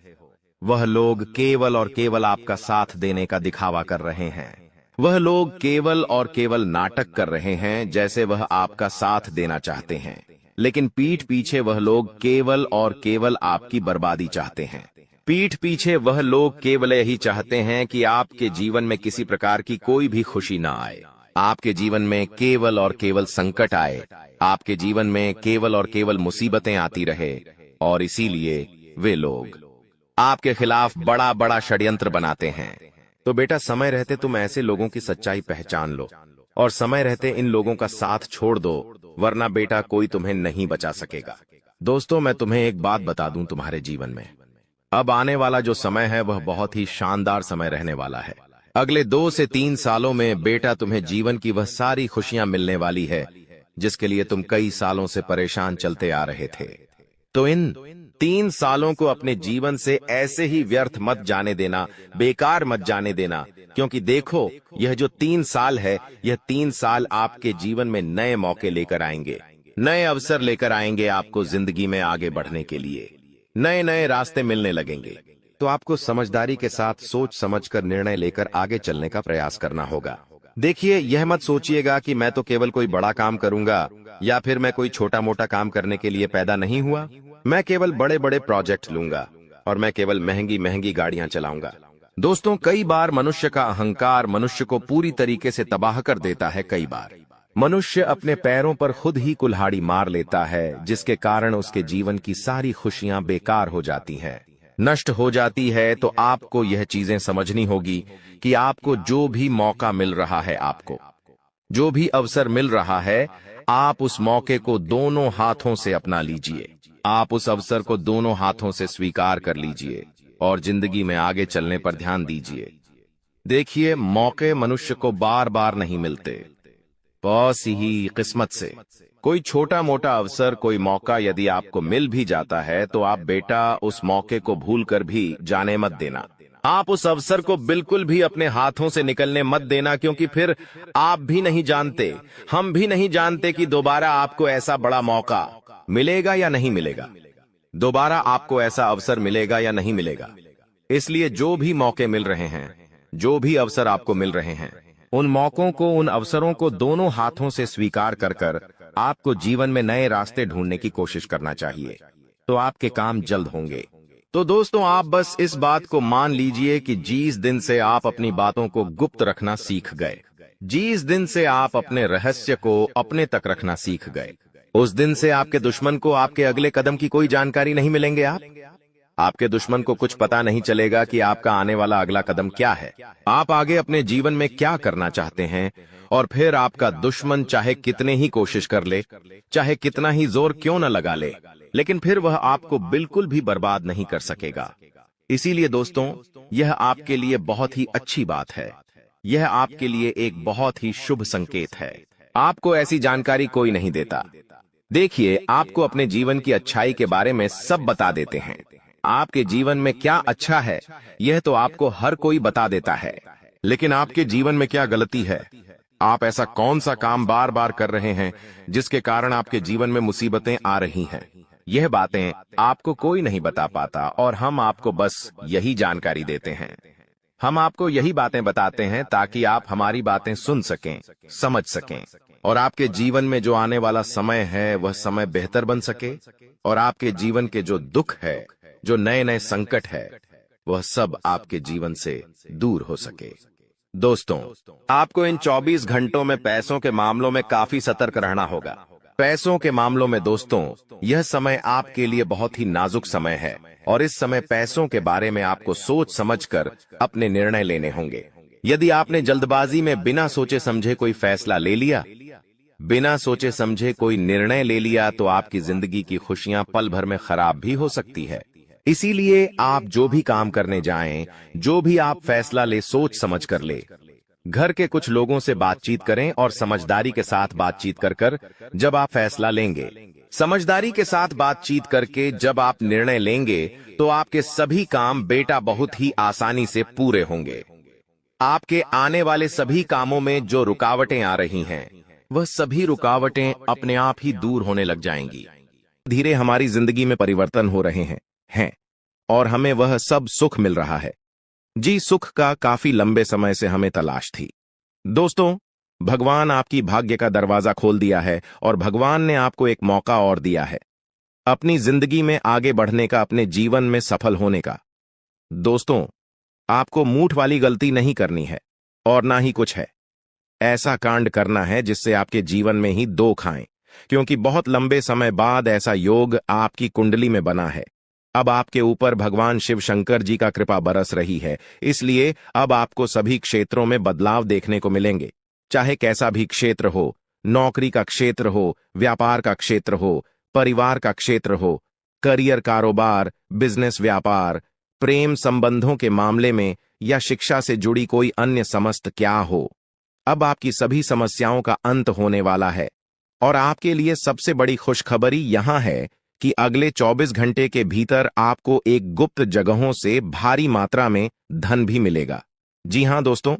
वह लोग केवल और केवल आपका साथ देने का दिखावा कर रहे हैं। वह लोग केवल और केवल नाटक कर रहे हैं, जैसे वह आपका साथ देना चाहते हैं, लेकिन पीठ पीछे वह लोग केवल और केवल आपकी बर्बादी चाहते हैं। पीठ पीछे वह लोग केवल यही चाहते हैं कि आपके जीवन में किसी प्रकार की कोई भी खुशी ना आए, आपके जीवन में केवल और केवल संकट आए, आपके जीवन में केवल और केवल मुसीबतें आती रहे। और इसीलिए वे लोग आपके खिलाफ बड़ा बड़ा षड्यंत्र बनाते हैं। तो बेटा, समय रहते तुम ऐसे लोगों की सच्चाई पहचान लो और समय रहते इन लोगों का साथ छोड़ दो, वरना बेटा कोई तुम्हें नहीं बचा सकेगा। दोस्तों, मैं तुम्हें एक बात बता दूं, तुम्हारे जीवन में अब आने वाला जो समय है वह बहुत ही शानदार समय रहने वाला है। अगले 2 से 3 सालों में बेटा तुम्हें जीवन की वह सारी खुशियां मिलने वाली है जिसके लिए तुम कई सालों से परेशान चलते आ रहे थे। तो इन 3 सालों को अपने जीवन से ऐसे ही व्यर्थ मत जाने देना, बेकार मत जाने देना, क्योंकि देखो, यह जो 3 साल है, यह 3 साल आपके जीवन में नए मौके लेकर आएंगे, नए अवसर लेकर आएंगे। आपको जिंदगी में आगे बढ़ने के लिए नए नए रास्ते मिलने लगेंगे। तो आपको समझदारी के साथ सोच समझकर निर्णय लेकर आगे चलने का प्रयास करना होगा। देखिए, यह मत सोचिएगा कि मैं तो केवल कोई बड़ा काम करूंगा या फिर मैं कोई छोटा मोटा काम करने के लिए पैदा नहीं हुआ। मैं केवल बड़े बड़े प्रोजेक्ट लूंगा और मैं केवल महंगी महंगी गाड़ियां चलाऊंगा। दोस्तों, कई बार मनुष्य का अहंकार मनुष्य को पूरी तरीके से तबाह कर देता है। कई बार मनुष्य अपने पैरों पर खुद ही कुल्हाड़ी मार लेता है, जिसके कारण उसके जीवन की सारी खुशियां बेकार हो जाती हैं, नष्ट हो जाती है। तो आपको यह चीजें समझनी होगी कि आपको जो भी मौका मिल रहा है, आपको जो भी अवसर मिल रहा है, आप उस मौके को दोनों हाथों से अपना लीजिए। आप उस अवसर को दोनों हाथों से स्वीकार कर लीजिए और जिंदगी में आगे चलने पर ध्यान दीजिए। देखिए, मौके मनुष्य को बार बार नहीं मिलते, बस ही किस्मत से कोई छोटा मोटा अवसर, कोई मौका यदि आपको मिल भी जाता है तो आप बेटा उस मौके को भूलकर भी जाने मत देना। आप उस अवसर को बिल्कुल भी अपने हाथों से निकलने मत देना, क्योंकि फिर आप भी नहीं जानते, हम भी नहीं जानते कि दोबारा आपको ऐसा बड़ा मौका मिलेगा या नहीं मिलेगा, दोबारा आपको ऐसा अवसर मिलेगा या नहीं मिलेगा। इसलिए जो भी मौके मिल रहे हैं, जो भी अवसर आपको मिल रहे हैं, उन मौकों को, उन अवसरों को दोनों हाथों से स्वीकार कर कर आपको जीवन में नए रास्ते ढूंढने की कोशिश करना चाहिए, तो आपके काम जल्द होंगे। तो दोस्तों, आप बस इस बात को मान लीजिए कि जिस दिन से आप अपनी बातों को गुप्त रखना सीख गए, जिस दिन से आप अपने रहस्य को अपने तक रखना सीख गए, उस दिन से आपके दुश्मन को आपके अगले कदम की कोई जानकारी नहीं मिलेंगे। आपके दुश्मन को कुछ पता नहीं चलेगा कि आपका आने वाला अगला कदम क्या है, आप आगे अपने जीवन में क्या करना चाहते हैं। और फिर आपका दुश्मन चाहे कितने ही कोशिश कर ले, चाहे कितना ही जोर क्यों न लगा ले, लेकिन फिर वह आपको बिल्कुल भी बर्बाद नहीं कर सकेगा। इसीलिए दोस्तों, यह आपके लिए बहुत ही अच्छी बात है, यह आपके लिए एक बहुत ही शुभ संकेत है। आपको ऐसी जानकारी कोई नहीं देता। देखिए, आपको अपने जीवन की अच्छाई के बारे में सब बता देते हैं। आपके जीवन में क्या अच्छा है, यह तो आपको हर कोई बता देता है, लेकिन आपके जीवन में क्या गलती है, आप ऐसा कौन सा काम बार बार कर रहे हैं जिसके कारण आपके जीवन में मुसीबतें आ रही हैं, यह बातें आपको कोई नहीं बता पाता और हम आपको बस यही जानकारी देते हैं। हम आपको यही बातें बताते हैं ताकि आप हमारी बातें सुन सकें, समझ सकें, और आपके जीवन में जो आने वाला समय है वह समय बेहतर बन सके, और आपके जीवन के जो दुख है, जो नए नए संकट है, वह सब आपके जीवन से दूर हो सके। दोस्तों, आपको इन 24 घंटों में पैसों के मामलों में काफी सतर्क रहना होगा। पैसों के मामलों में दोस्तों, यह समय आपके लिए बहुत ही नाजुक समय है, और इस समय पैसों के बारे में आपको सोच समझकर अपने निर्णय लेने होंगे। यदि आपने जल्दबाजी में बिना सोचे समझे कोई फैसला ले लिया, बिना सोचे समझे कोई निर्णय ले लिया, तो आपकी जिंदगी की खुशियां पल भर में खराब भी हो सकती है। इसीलिए आप जो भी काम करने जाएं, जो भी आप फैसला ले, सोच समझ कर ले। घर के कुछ लोगों से बातचीत करें और समझदारी के साथ बातचीत कर जब आप फैसला लेंगे, समझदारी के साथ बातचीत करके जब आप निर्णय लेंगे, तो आपके सभी काम बेटा बहुत ही आसानी से पूरे होंगे। आपके आने वाले सभी कामों में जो रुकावटें आ रही हैं, वह सभी रुकावटें अपने आप ही दूर होने लग जाएंगी। धीरे हमारी जिंदगी में परिवर्तन हो रहे हैं और हमें वह सब सुख मिल रहा है। जी, सुख का काफी लंबे समय से हमें तलाश थी। दोस्तों, भगवान आपकी भाग्य का दरवाजा खोल दिया है और भगवान ने आपको एक मौका और दिया है अपनी जिंदगी में आगे बढ़ने का, अपने जीवन में सफल होने का। दोस्तों, आपको मूठ वाली गलती नहीं करनी है और ना ही कुछ है ऐसा कांड करना है जिससे आपके जीवन में ही दुख आए, क्योंकि बहुत लंबे समय बाद ऐसा योग आपकी कुंडली में बना है। अब आपके ऊपर भगवान शिव शंकर जी का कृपा बरस रही है, इसलिए अब आपको सभी क्षेत्रों में बदलाव देखने को मिलेंगे। चाहे कैसा भी क्षेत्र हो, नौकरी का क्षेत्र हो, व्यापार का क्षेत्र हो, परिवार का क्षेत्र हो, करियर, कारोबार, बिजनेस, व्यापार, प्रेम संबंधों के मामले में या शिक्षा से जुड़ी कोई अन्य समस्त क्या हो, अब आपकी सभी समस्याओं का अंत होने वाला है। और आपके लिए सबसे बड़ी खुशखबरी यहां है कि अगले 24 घंटे के भीतर आपको एक गुप्त जगहों से भारी मात्रा में धन भी मिलेगा। जी हां दोस्तों,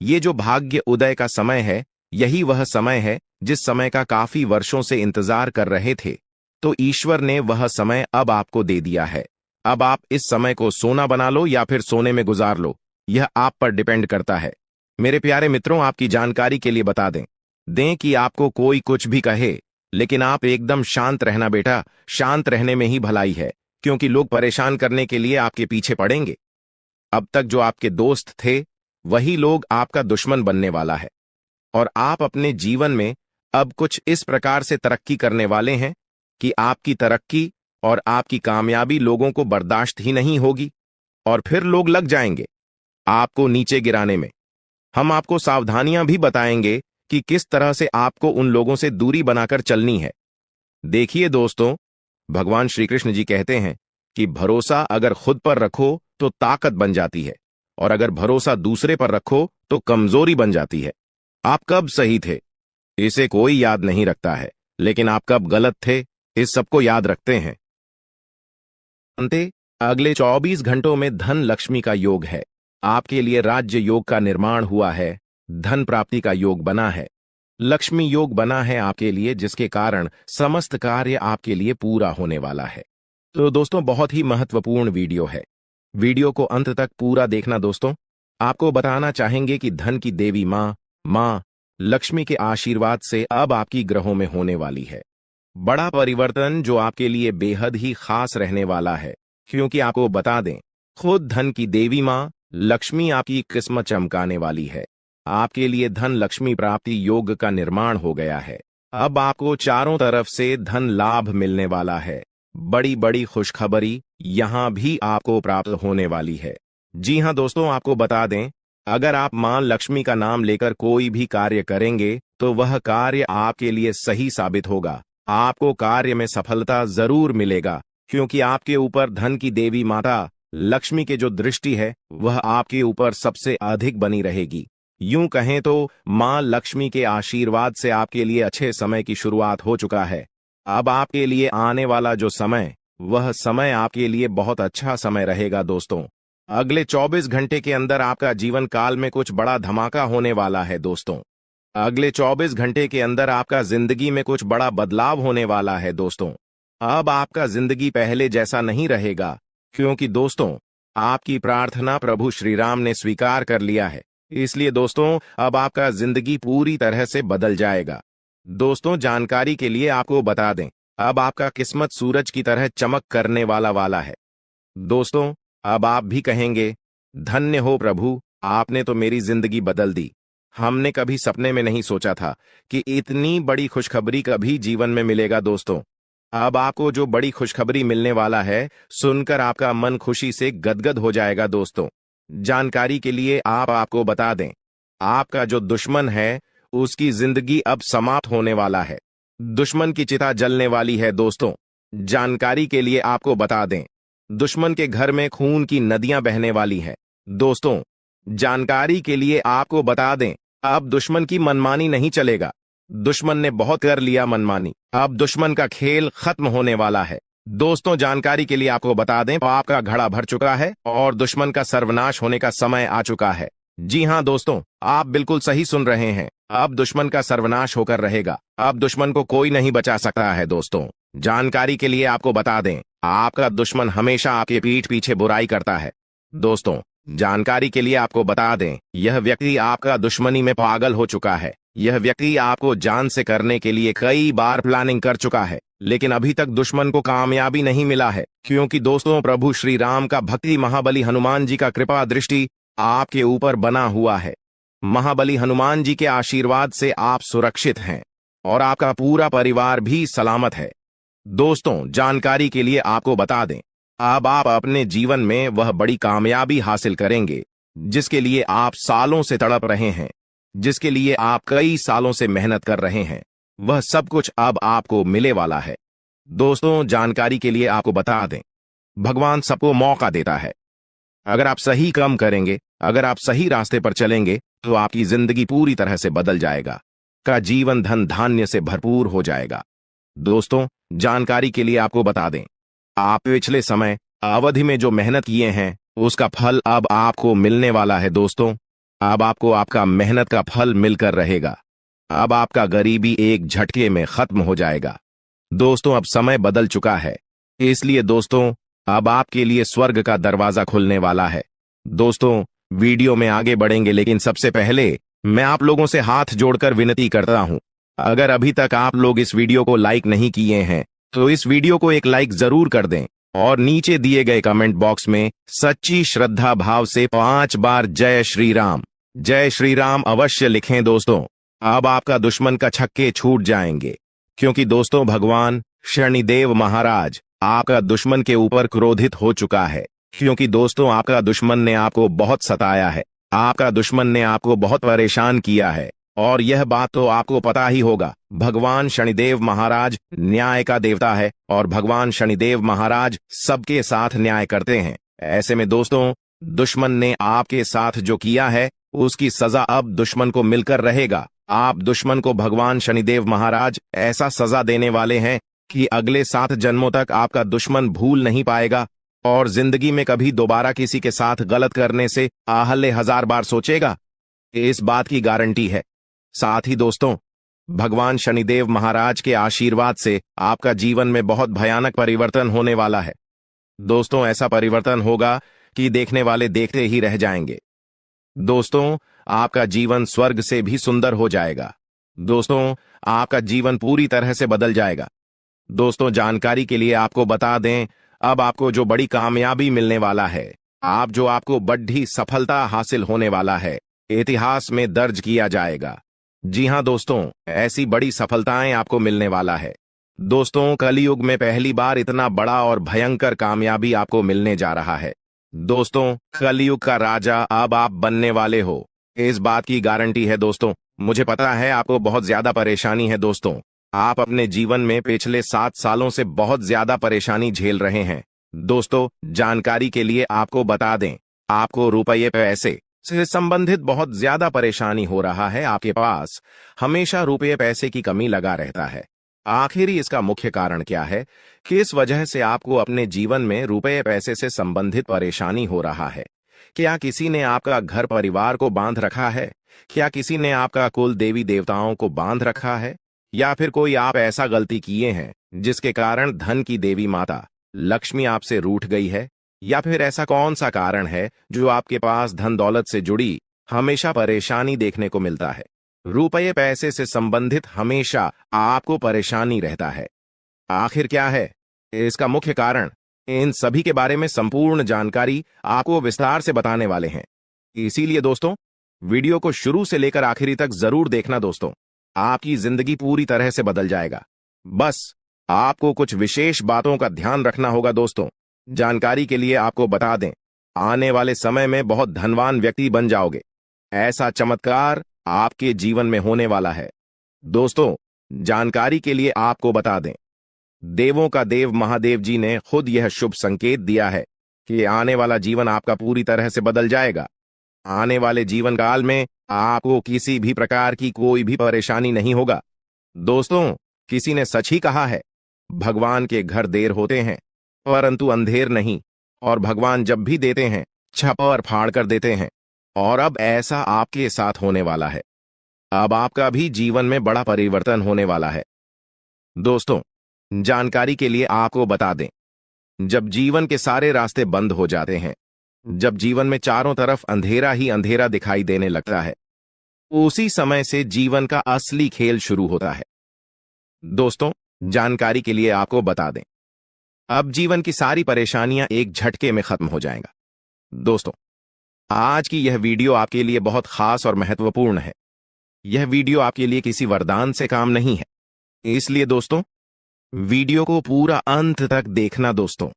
ये जो भाग्य उदय का समय है, यही वह समय है जिस समय का काफी वर्षों से इंतजार कर रहे थे। तो ईश्वर ने वह समय अब आपको दे दिया है। अब आप इस समय को सोना बना लो या फिर सोने में गुजार लो, यह आप पर डिपेंड करता है। मेरे प्यारे मित्रों, आपकी जानकारी के लिए बता दें कि आपको कोई कुछ भी कहे, लेकिन आप एकदम शांत रहना बेटा। शांत रहने में ही भलाई है, क्योंकि लोग परेशान करने के लिए आपके पीछे पड़ेंगे। अब तक जो आपके दोस्त थे, वही लोग आपका दुश्मन बनने वाला है, और आप अपने जीवन में अब कुछ इस प्रकार से तरक्की करने वाले हैं कि आपकी तरक्की और आपकी कामयाबी लोगों को बर्दाश्त ही नहीं होगी, और फिर लोग लग जाएंगे आपको नीचे गिराने में। हम आपको सावधानियां भी बताएंगे कि किस तरह से आपको उन लोगों से दूरी बनाकर चलनी है। देखिए दोस्तों, भगवान श्री कृष्ण जी कहते हैं कि भरोसा अगर खुद पर रखो तो ताकत बन जाती है, और अगर भरोसा दूसरे पर रखो तो कमजोरी बन जाती है। आप कब सही थे, इसे कोई याद नहीं रखता है, लेकिन आप कब गलत थे, इस सबको याद रखते हैं। अंते अगले 24 घंटों में धन लक्ष्मी का योग है। आपके लिए राज्य योग का निर्माण हुआ है, धन प्राप्ति का योग बना है, लक्ष्मी योग बना है आपके लिए, जिसके कारण समस्त कार्य आपके लिए पूरा होने वाला है। तो दोस्तों, बहुत ही महत्वपूर्ण वीडियो है। वीडियो को अंत तक पूरा देखना दोस्तों। आपको बताना चाहेंगे कि धन की देवी माँ लक्ष्मी के आशीर्वाद से अब आपकी ग्रहों में होने वाली है बड़ा परिवर्तन, जो आपके लिए बेहद ही खास रहने वाला है। क्योंकि आपको बता दें, खुद धन की देवी माँ लक्ष्मी आपकी किस्मत चमकाने वाली है। आपके लिए धन लक्ष्मी प्राप्ति योग का निर्माण हो गया है। अब आपको चारों तरफ से धन लाभ मिलने वाला है। बड़ी बड़ी खुशखबरी यहां भी आपको प्राप्त होने वाली है। जी हां दोस्तों, आपको बता दें, अगर आप मां लक्ष्मी का नाम लेकर कोई भी कार्य करेंगे तो वह कार्य आपके लिए सही साबित होगा। आपको कार्य में सफलता जरूर मिलेगा, क्योंकि आपके ऊपर धन की देवी माता लक्ष्मी की जो दृष्टि है वह आपके ऊपर सबसे अधिक बनी रहेगी। यूं कहें तो मां लक्ष्मी के आशीर्वाद से आपके लिए अच्छे समय की शुरुआत हो चुका है। अब आपके लिए आने वाला जो समय, वह समय आपके लिए बहुत अच्छा समय रहेगा दोस्तों। अगले 24 घंटे के अंदर आपका जीवन काल में कुछ बड़ा धमाका होने वाला है दोस्तों। अगले 24 घंटे के अंदर आपका जिंदगी में कुछ बड़ा बदलाव होने वाला है दोस्तों। अब आपका जिंदगी पहले जैसा नहीं रहेगा, क्योंकि दोस्तों, आपकी प्रार्थना प्रभु श्री राम ने स्वीकार कर लिया है। इसलिए दोस्तों, अब आपका जिंदगी पूरी तरह से बदल जाएगा। दोस्तों, जानकारी के लिए आपको बता दें, अब आपका किस्मत सूरज की तरह चमक करने वाला है। दोस्तों, अब आप भी कहेंगे, धन्य हो प्रभु, आपने तो मेरी जिंदगी बदल दी। हमने कभी सपने में नहीं सोचा था कि इतनी बड़ी खुशखबरी कभी जीवन में मिलेगा दोस्तों। अब आपको जो बड़ी खुशखबरी मिलने वाला है, सुनकर आपका मन खुशी से गदगद हो जाएगा दोस्तों। जानकारी के लिए आपको बता दें, आपका जो दुश्मन है उसकी जिंदगी अब समाप्त होने वाला है। दुश्मन की चिता जलने वाली है दोस्तों। जानकारी के लिए आपको बता दें, दुश्मन के घर में खून की नदियां बहने वाली है दोस्तों। जानकारी के लिए आपको बता दें, अब दुश्मन की मनमानी नहीं चलेगा। दुश्मन ने बहुत कर लिया मनमानी, अब दुश्मन का खेल खत्म होने वाला है दोस्तों। जानकारी के लिए आपको बता दें, पाप का घड़ा भर चुका है और दुश्मन का सर्वनाश होने का समय आ चुका है। जी हां दोस्तों, आप बिल्कुल सही सुन रहे हैं। अब दुश्मन का सर्वनाश होकर रहेगा। अब दुश्मन को कोई नहीं बचा सकता है दोस्तों। जानकारी के लिए आपको बता दें, आपका दुश्मन हमेशा आपके पीठ पीछे बुराई करता है दोस्तों। जानकारी के लिए आपको बता दें, यह व्यक्ति आपका दुश्मनी में पागल हो चुका है। यह व्यक्ति आपको जान से करने के लिए कई बार प्लानिंग कर चुका है, लेकिन अभी तक दुश्मन को कामयाबी नहीं मिला है। क्योंकि दोस्तों, प्रभु श्री राम का भक्ति महाबली हनुमान जी का कृपा दृष्टि आपके ऊपर बना हुआ है। महाबली हनुमान जी के आशीर्वाद से आप सुरक्षित हैं और आपका पूरा परिवार भी सलामत है दोस्तों। जानकारी के लिए आपको बता दें, अब आप अपने जीवन में वह बड़ी कामयाबी हासिल करेंगे जिसके लिए आप सालों से तड़प रहे हैं, जिसके लिए आप कई सालों से मेहनत कर रहे हैं। वह सब कुछ अब आपको मिले वाला है दोस्तों। जानकारी के लिए आपको बता दें, भगवान सबको मौका देता है। अगर आप सही काम करेंगे, अगर आप सही रास्ते पर चलेंगे, तो आपकी जिंदगी पूरी तरह से बदल जाएगा। का जीवन धन धान्य से भरपूर हो जाएगा दोस्तों। जानकारी के लिए आपको बता दें, आप पिछले समय अवधि में जो मेहनत किए हैं उसका फल अब आपको मिलने वाला है दोस्तों। अब आपको आपका मेहनत का फल मिलकर रहेगा। अब आपका गरीबी एक झटके में खत्म हो जाएगा दोस्तों। अब समय बदल चुका है, इसलिए दोस्तों, अब आपके लिए स्वर्ग का दरवाजा खुलने वाला है दोस्तों। वीडियो में आगे बढ़ेंगे, लेकिन सबसे पहले मैं आप लोगों से हाथ जोड़कर विनती करता हूं, अगर अभी तक आप लोग इस वीडियो को लाइक नहीं किए हैं तो इस वीडियो को एक लाइक जरूर कर दें और नीचे दिए गए कमेंट बॉक्स में सच्ची श्रद्धा भाव से 5 बार जय श्री राम अवश्य लिखें दोस्तों। अब आपका दुश्मन का छक्के छूट जाएंगे, क्योंकि दोस्तों, भगवान शनिदेव महाराज आपका दुश्मन के ऊपर क्रोधित हो चुका है। क्योंकि दोस्तों, आपका दुश्मन ने आपको बहुत सताया है, आपका दुश्मन ने आपको बहुत परेशान किया है। और यह बात तो आपको पता ही होगा, भगवान शनिदेव महाराज न्याय का देवता है और भगवान शनिदेव महाराज सबके साथ न्याय करते हैं। ऐसे में दोस्तों, दुश्मन ने आपके साथ जो किया है उसकी सजा अब दुश्मन को मिलकर रहेगा। आप दुश्मन को भगवान शनिदेव महाराज ऐसा सजा देने वाले हैं कि अगले 7 जन्मों तक आपका दुश्मन भूल नहीं पाएगा और जिंदगी में कभी दोबारा किसी के साथ गलत करने से आहले 1000 बार सोचेगा, इस बात की गारंटी है। साथ ही दोस्तों, भगवान शनिदेव महाराज के आशीर्वाद से आपका जीवन में बहुत भयानक परिवर्तन होने वाला है। दोस्तों, ऐसा परिवर्तन होगा कि देखने वाले देखते ही रह जाएंगे। दोस्तों, आपका जीवन स्वर्ग से भी सुंदर हो जाएगा। दोस्तों, आपका जीवन पूरी तरह से बदल जाएगा। दोस्तों, जानकारी के लिए आपको बता दें, अब आपको जो बड़ी कामयाबी मिलने वाला है, आपको बड़ी सफलता हासिल होने वाला है, इतिहास में दर्ज किया जाएगा। जी हां दोस्तों, ऐसी बड़ी सफलताएं आपको मिलने वाला है। दोस्तों, कलयुग में पहली बार इतना बड़ा और भयंकर कामयाबी आपको मिलने जा रहा है। दोस्तों, कलयुग का राजा अब आप बनने वाले हो, इस बात की गारंटी है। दोस्तों, मुझे पता है आपको बहुत ज्यादा परेशानी है। दोस्तों, आप अपने जीवन में पिछले 7 सालों से बहुत ज्यादा परेशानी झेल रहे हैं। दोस्तों, जानकारी के लिए आपको बता दें, आपको रुपये पैसे से संबंधित बहुत ज्यादा परेशानी हो रहा है। आपके पास हमेशा रुपये पैसे की कमी लगा रहता है। आखिर इसका मुख्य कारण क्या है? किस वजह से आपको अपने जीवन में रुपये पैसे से संबंधित परेशानी हो रहा है? क्या किसी ने आपका घर परिवार को बांध रखा है? क्या किसी ने आपका कुल देवी देवताओं को बांध रखा है? या फिर कोई आप ऐसा गलती किए हैं जिसके कारण धन की देवी माता लक्ष्मी आपसे रूठ गई है? या फिर ऐसा कौन सा कारण है जो आपके पास धन दौलत से जुड़ी हमेशा परेशानी देखने को मिलता है? रुपये पैसे से संबंधित हमेशा आपको परेशानी रहता है। आखिर क्या है इसका मुख्य कारण? इन सभी के बारे में संपूर्ण जानकारी आपको विस्तार से बताने वाले हैं। इसीलिए दोस्तों, वीडियो को शुरू से लेकर आखिरी तक जरूर देखना। दोस्तों, आपकी जिंदगी पूरी तरह से बदल जाएगा। बस आपको कुछ विशेष बातों का ध्यान रखना होगा। दोस्तों, जानकारी के लिए आपको बता दें, आने वाले समय में बहुत धनवान व्यक्ति बन जाओगे। ऐसा चमत्कार आपके जीवन में होने वाला है। दोस्तों, जानकारी के लिए आपको बता दें, देवों का देव महादेव जी ने खुद यह शुभ संकेत दिया है कि आने वाला जीवन आपका पूरी तरह से बदल जाएगा। आने वाले जीवन काल में आपको किसी भी प्रकार की कोई भी परेशानी नहीं होगा। दोस्तों, किसी ने सच ही कहा है, भगवान के घर देर होते हैं परंतु अंधेर नहीं, और भगवान जब भी देते हैं छप्पर फाड़ कर देते हैं। और अब ऐसा आपके साथ होने वाला है। अब आपका भी जीवन में बड़ा परिवर्तन होने वाला है। दोस्तों, जानकारी के लिए आपको बता दें, जब जीवन के सारे रास्ते बंद हो जाते हैं, जब जीवन में चारों तरफ अंधेरा ही अंधेरा दिखाई देने लगता है, उसी समय से जीवन का असली खेल शुरू होता है। दोस्तों, जानकारी के लिए आपको बता दें, अब जीवन की सारी परेशानियां एक झटके में खत्म हो जाएगा। दोस्तों, आज की यह वीडियो आपके लिए बहुत खास और महत्वपूर्ण है। यह वीडियो आपके लिए किसी वरदान से काम नहीं है, इसलिए दोस्तों, वीडियो को पूरा अंत तक देखना। दोस्तों,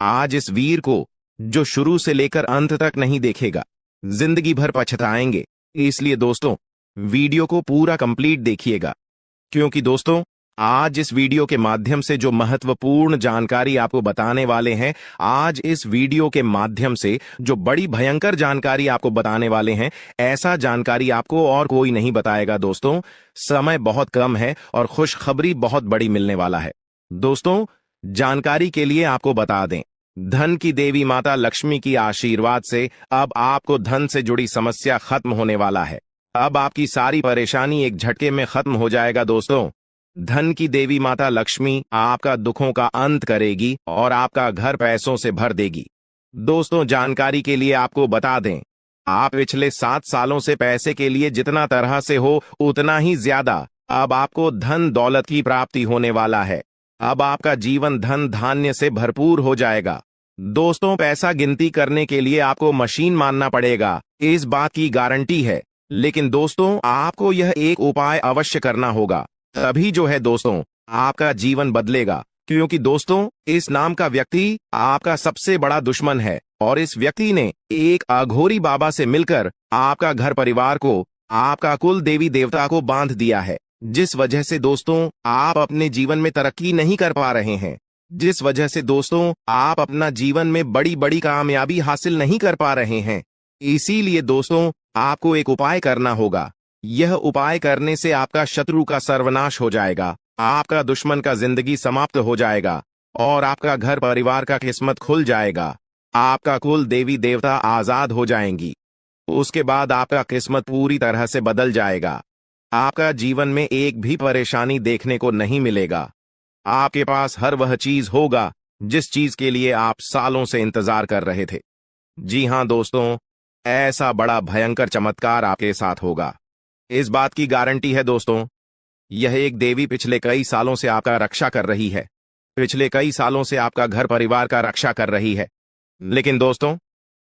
आज इस वीर को जो शुरू से लेकर अंत तक नहीं देखेगा, जिंदगी भर पछताएंगे। इसलिए दोस्तों, वीडियो को पूरा कंप्लीट देखिएगा, क्योंकि दोस्तों, आज इस वीडियो के माध्यम से जो महत्वपूर्ण जानकारी आपको बताने वाले हैं, आज इस वीडियो के माध्यम से जो बड़ी भयंकर जानकारी आपको बताने वाले हैं, ऐसा जानकारी आपको और कोई नहीं बताएगा। दोस्तों, समय बहुत कम है और खुशखबरी बहुत बड़ी मिलने वाला है। दोस्तों, जानकारी के लिए आपको बता दें, धन की देवी माता लक्ष्मी की आशीर्वाद से अब आपको धन से जुड़ी समस्या खत्म होने वाला है। अब आपकी सारी परेशानी एक झटके में खत्म हो जाएगा। दोस्तों, धन की देवी माता लक्ष्मी आपका दुखों का अंत करेगी और आपका घर पैसों से भर देगी। दोस्तों, जानकारी के लिए आपको बता दें, आप पिछले 7 सालों से पैसे के लिए जितना तरह से हो उतना ही ज्यादा अब आपको धन दौलत की प्राप्ति होने वाला है। अब आपका जीवन धन धान्य से भरपूर हो जाएगा। दोस्तों, पैसा गिनती करने के लिए आपको मशीन मानना पड़ेगा, इस बात की गारंटी है। लेकिन दोस्तों, आपको यह एक उपाय अवश्य करना होगा, तभी जो है दोस्तों आपका जीवन बदलेगा। क्योंकि दोस्तों, इस नाम का व्यक्ति आपका सबसे बड़ा दुश्मन है और इस व्यक्ति ने एक अघोरी बाबा से मिलकर आपका घर परिवार को, आपका कुल देवी देवता को बांध दिया है, जिस वजह से दोस्तों आप अपने जीवन में तरक्की नहीं कर पा रहे हैं, जिस वजह से दोस्तों आप अपना जीवन में बड़ी बड़ी कामयाबी हासिल नहीं कर पा रहे हैं। इसीलिए दोस्तों आपको एक उपाय करना होगा। यह उपाय करने से आपका शत्रु का सर्वनाश हो जाएगा, आपका दुश्मन का जिंदगी समाप्त हो जाएगा और आपका घर परिवार का किस्मत खुल जाएगा। आपका कुल देवी देवता आजाद हो जाएंगी। उसके बाद आपका किस्मत पूरी तरह से बदल जाएगा। आपका जीवन में एक भी परेशानी देखने को नहीं मिलेगा। आपके पास हर वह चीज होगा जिस चीज के लिए आप सालों से इंतजार कर रहे थे। जी हां दोस्तों, ऐसा बड़ा भयंकर चमत्कार आपके साथ होगा। इस बात की गारंटी है दोस्तों। यह एक देवी पिछले कई सालों से आपका रक्षा कर रही है। पिछले कई सालों से आपका घर परिवार का रक्षा कर रही है। लेकिन दोस्तों,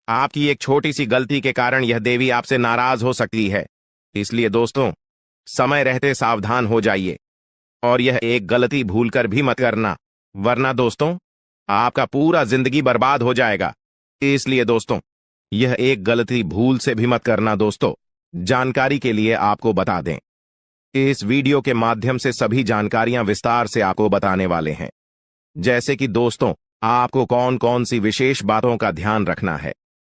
आपकी एक छोटी सी गलती के कारण यह देवी आपसे नाराज हो सकती है। इसलिए दोस्तों, समय रहते सावधान हो जाइए और यह एक गलती भूलकर भी मत करना, वरना दोस्तों आपका पूरा जिंदगी बर्बाद हो जाएगा। इसलिए दोस्तों, यह एक गलती भूल से भी मत करना। दोस्तों, जानकारी के लिए आपको बता दें, इस वीडियो के माध्यम से सभी जानकारियां विस्तार से आपको बताने वाले हैं। जैसे कि दोस्तों, आपको कौन कौन सी विशेष बातों का ध्यान रखना है,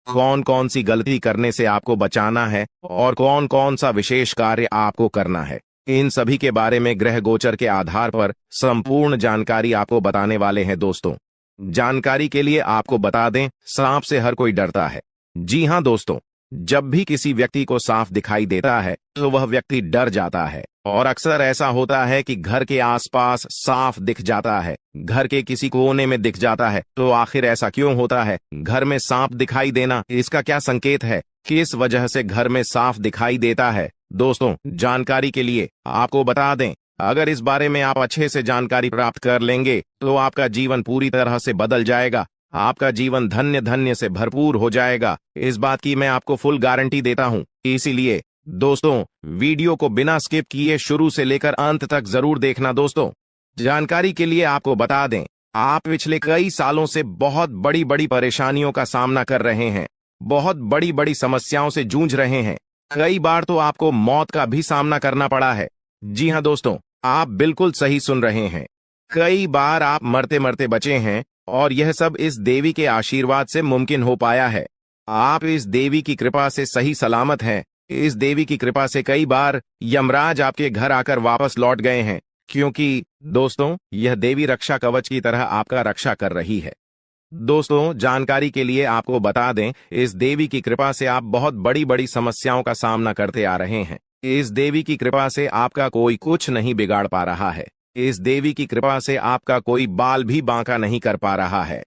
कौन कौन सी गलती करने से आपको बचाना है और कौन कौन सा विशेष कार्य आपको करना है, इन सभी के बारे में ग्रह गोचर के आधार पर संपूर्ण जानकारी आपको बताने वाले हैं। दोस्तों, जानकारी के लिए आपको बता दें, सांप से हर कोई डरता है। जी हां दोस्तों, जब भी किसी व्यक्ति को सांप दिखाई देता है तो वह व्यक्ति डर जाता है और अक्सर ऐसा होता है कि घर के आसपास सांप दिख जाता है, घर के किसी कोने में दिख जाता है। तो आखिर ऐसा क्यों होता है? घर में सांप दिखाई देना इसका क्या संकेत है? किस वजह से घर में सांप दिखाई देता है? दोस्तों, जानकारी के लिए आपको बता दें, अगर इस बारे में आप अच्छे से जानकारी प्राप्त कर लेंगे तो आपका जीवन पूरी तरह से बदल जाएगा। आपका जीवन धन्य धन्य से भरपूर हो जाएगा। इस बात की मैं आपको फुल गारंटी देता हूं। इसीलिए दोस्तों, वीडियो को बिना स्किप किए शुरू से लेकर अंत तक जरूर देखना। दोस्तों, जानकारी के लिए आपको बता दें, आप पिछले कई सालों से बहुत बड़ी बड़ी परेशानियों का सामना कर रहे हैं, बहुत बड़ी बड़ी समस्याओं से जूझ रहे हैं। कई बार तो आपको मौत का भी सामना करना पड़ा है। जी हां दोस्तों, आप बिल्कुल सही सुन रहे हैं। कई बार आप मरते मरते बचे हैं और यह सब इस देवी के आशीर्वाद से मुमकिन हो पाया है। आप इस देवी की कृपा से सही सलामत हैं। इस देवी की कृपा से कई बार यमराज आपके घर आकर वापस लौट गए हैं, क्योंकि दोस्तों यह देवी रक्षा कवच की तरह आपका रक्षा कर रही है। दोस्तों, जानकारी के लिए आपको बता दें, इस देवी की कृपा से आप बहुत बड़ी बड़ी समस्याओं का सामना करते आ रहे हैं। इस देवी की कृपा से आपका कोई कुछ नहीं बिगाड़ पा रहा है। इस देवी की कृपा से आपका कोई बाल भी बांका नहीं कर पा रहा है।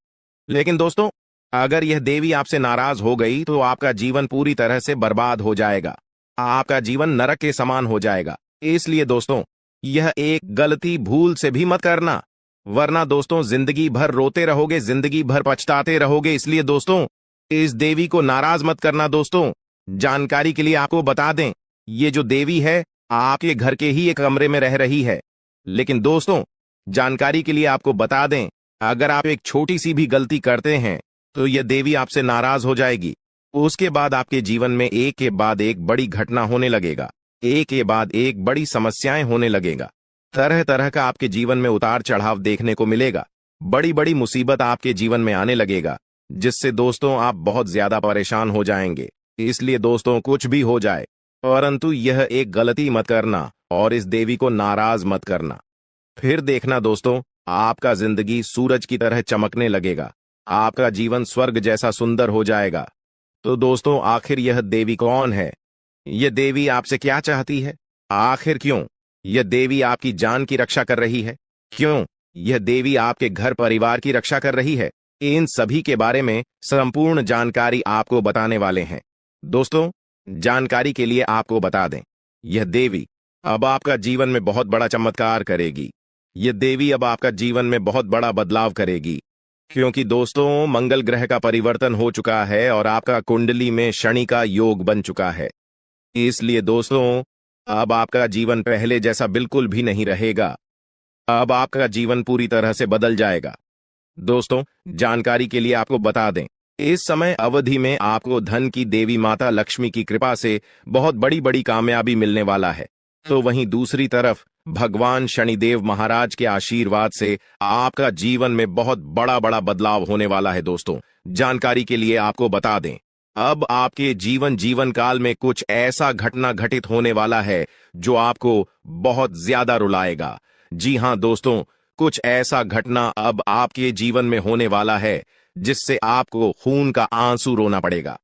लेकिन दोस्तों, अगर यह देवी आपसे नाराज हो गई तो आपका जीवन पूरी तरह से बर्बाद हो जाएगा। आपका जीवन नरक के समान हो जाएगा। इसलिए दोस्तों, यह एक गलती भूल से भी मत करना, वरना दोस्तों जिंदगी भर रोते रहोगे, जिंदगी भर पछताते रहोगे। इसलिए दोस्तों, इस देवी को नाराज मत करना। दोस्तों, जानकारी के लिए आपको बता दें, ये जो देवी है आपके घर के ही एक कमरे में रह रही है। लेकिन दोस्तों, जानकारी के लिए आपको बता दें, अगर आप एक छोटी सी भी गलती करते हैं तो यह देवी आपसे नाराज हो जाएगी। उसके बाद आपके जीवन में एक के बाद एक बड़ी घटना होने लगेगा, एक के बाद एक बड़ी समस्याएं होने लगेगा। तरह तरह का आपके जीवन में उतार चढ़ाव देखने को मिलेगा। बड़ी बड़ी मुसीबत आपके जीवन में आने लगेगा, जिससे दोस्तों आप बहुत ज्यादा परेशान हो जाएंगे। इसलिए दोस्तों, कुछ भी हो जाए, परंतु यह एक गलती मत करना और इस देवी को नाराज मत करना। फिर देखना दोस्तों, आपका जिंदगी सूरज की तरह चमकने लगेगा। आपका जीवन स्वर्ग जैसा सुंदर हो जाएगा। तो दोस्तों, आखिर यह देवी कौन है? यह देवी आपसे क्या चाहती है? आखिर क्यों यह देवी आपकी जान की रक्षा कर रही है? क्यों यह देवी आपके घर परिवार की रक्षा कर रही है? इन सभी के बारे में संपूर्ण जानकारी आपको बताने वाले हैं। दोस्तों, जानकारी के लिए आपको बता दें, यह देवी अब आपका जीवन में बहुत बड़ा चमत्कार करेगी। यह देवी अब आपका जीवन में बहुत बड़ा बदलाव करेगी, क्योंकि दोस्तों मंगल ग्रह का परिवर्तन हो चुका है और आपका कुंडली में शनि का योग बन चुका है। इसलिए दोस्तों, अब आपका जीवन पहले जैसा बिल्कुल भी नहीं रहेगा। अब आपका जीवन पूरी तरह से बदल जाएगा। दोस्तों, जानकारी के लिए आपको बता दें, इस समय अवधि में आपको धन की देवी माता लक्ष्मी की कृपा से बहुत बड़ी बड़ी कामयाबी मिलने वाला है। तो वहीं दूसरी तरफ भगवान शनिदेव महाराज के आशीर्वाद से आपका जीवन में बहुत बड़ा बड़ा बदलाव होने वाला है। दोस्तों, जानकारी के लिए आपको बता दें, अब आपके जीवन काल में कुछ ऐसा घटना घटित होने वाला है जो आपको बहुत ज्यादा रुलाएगा। जी हां दोस्तों, कुछ ऐसा घटना अब आपके जीवन में होने वाला है जिससे आपको खून का आंसू रोना पड़ेगा।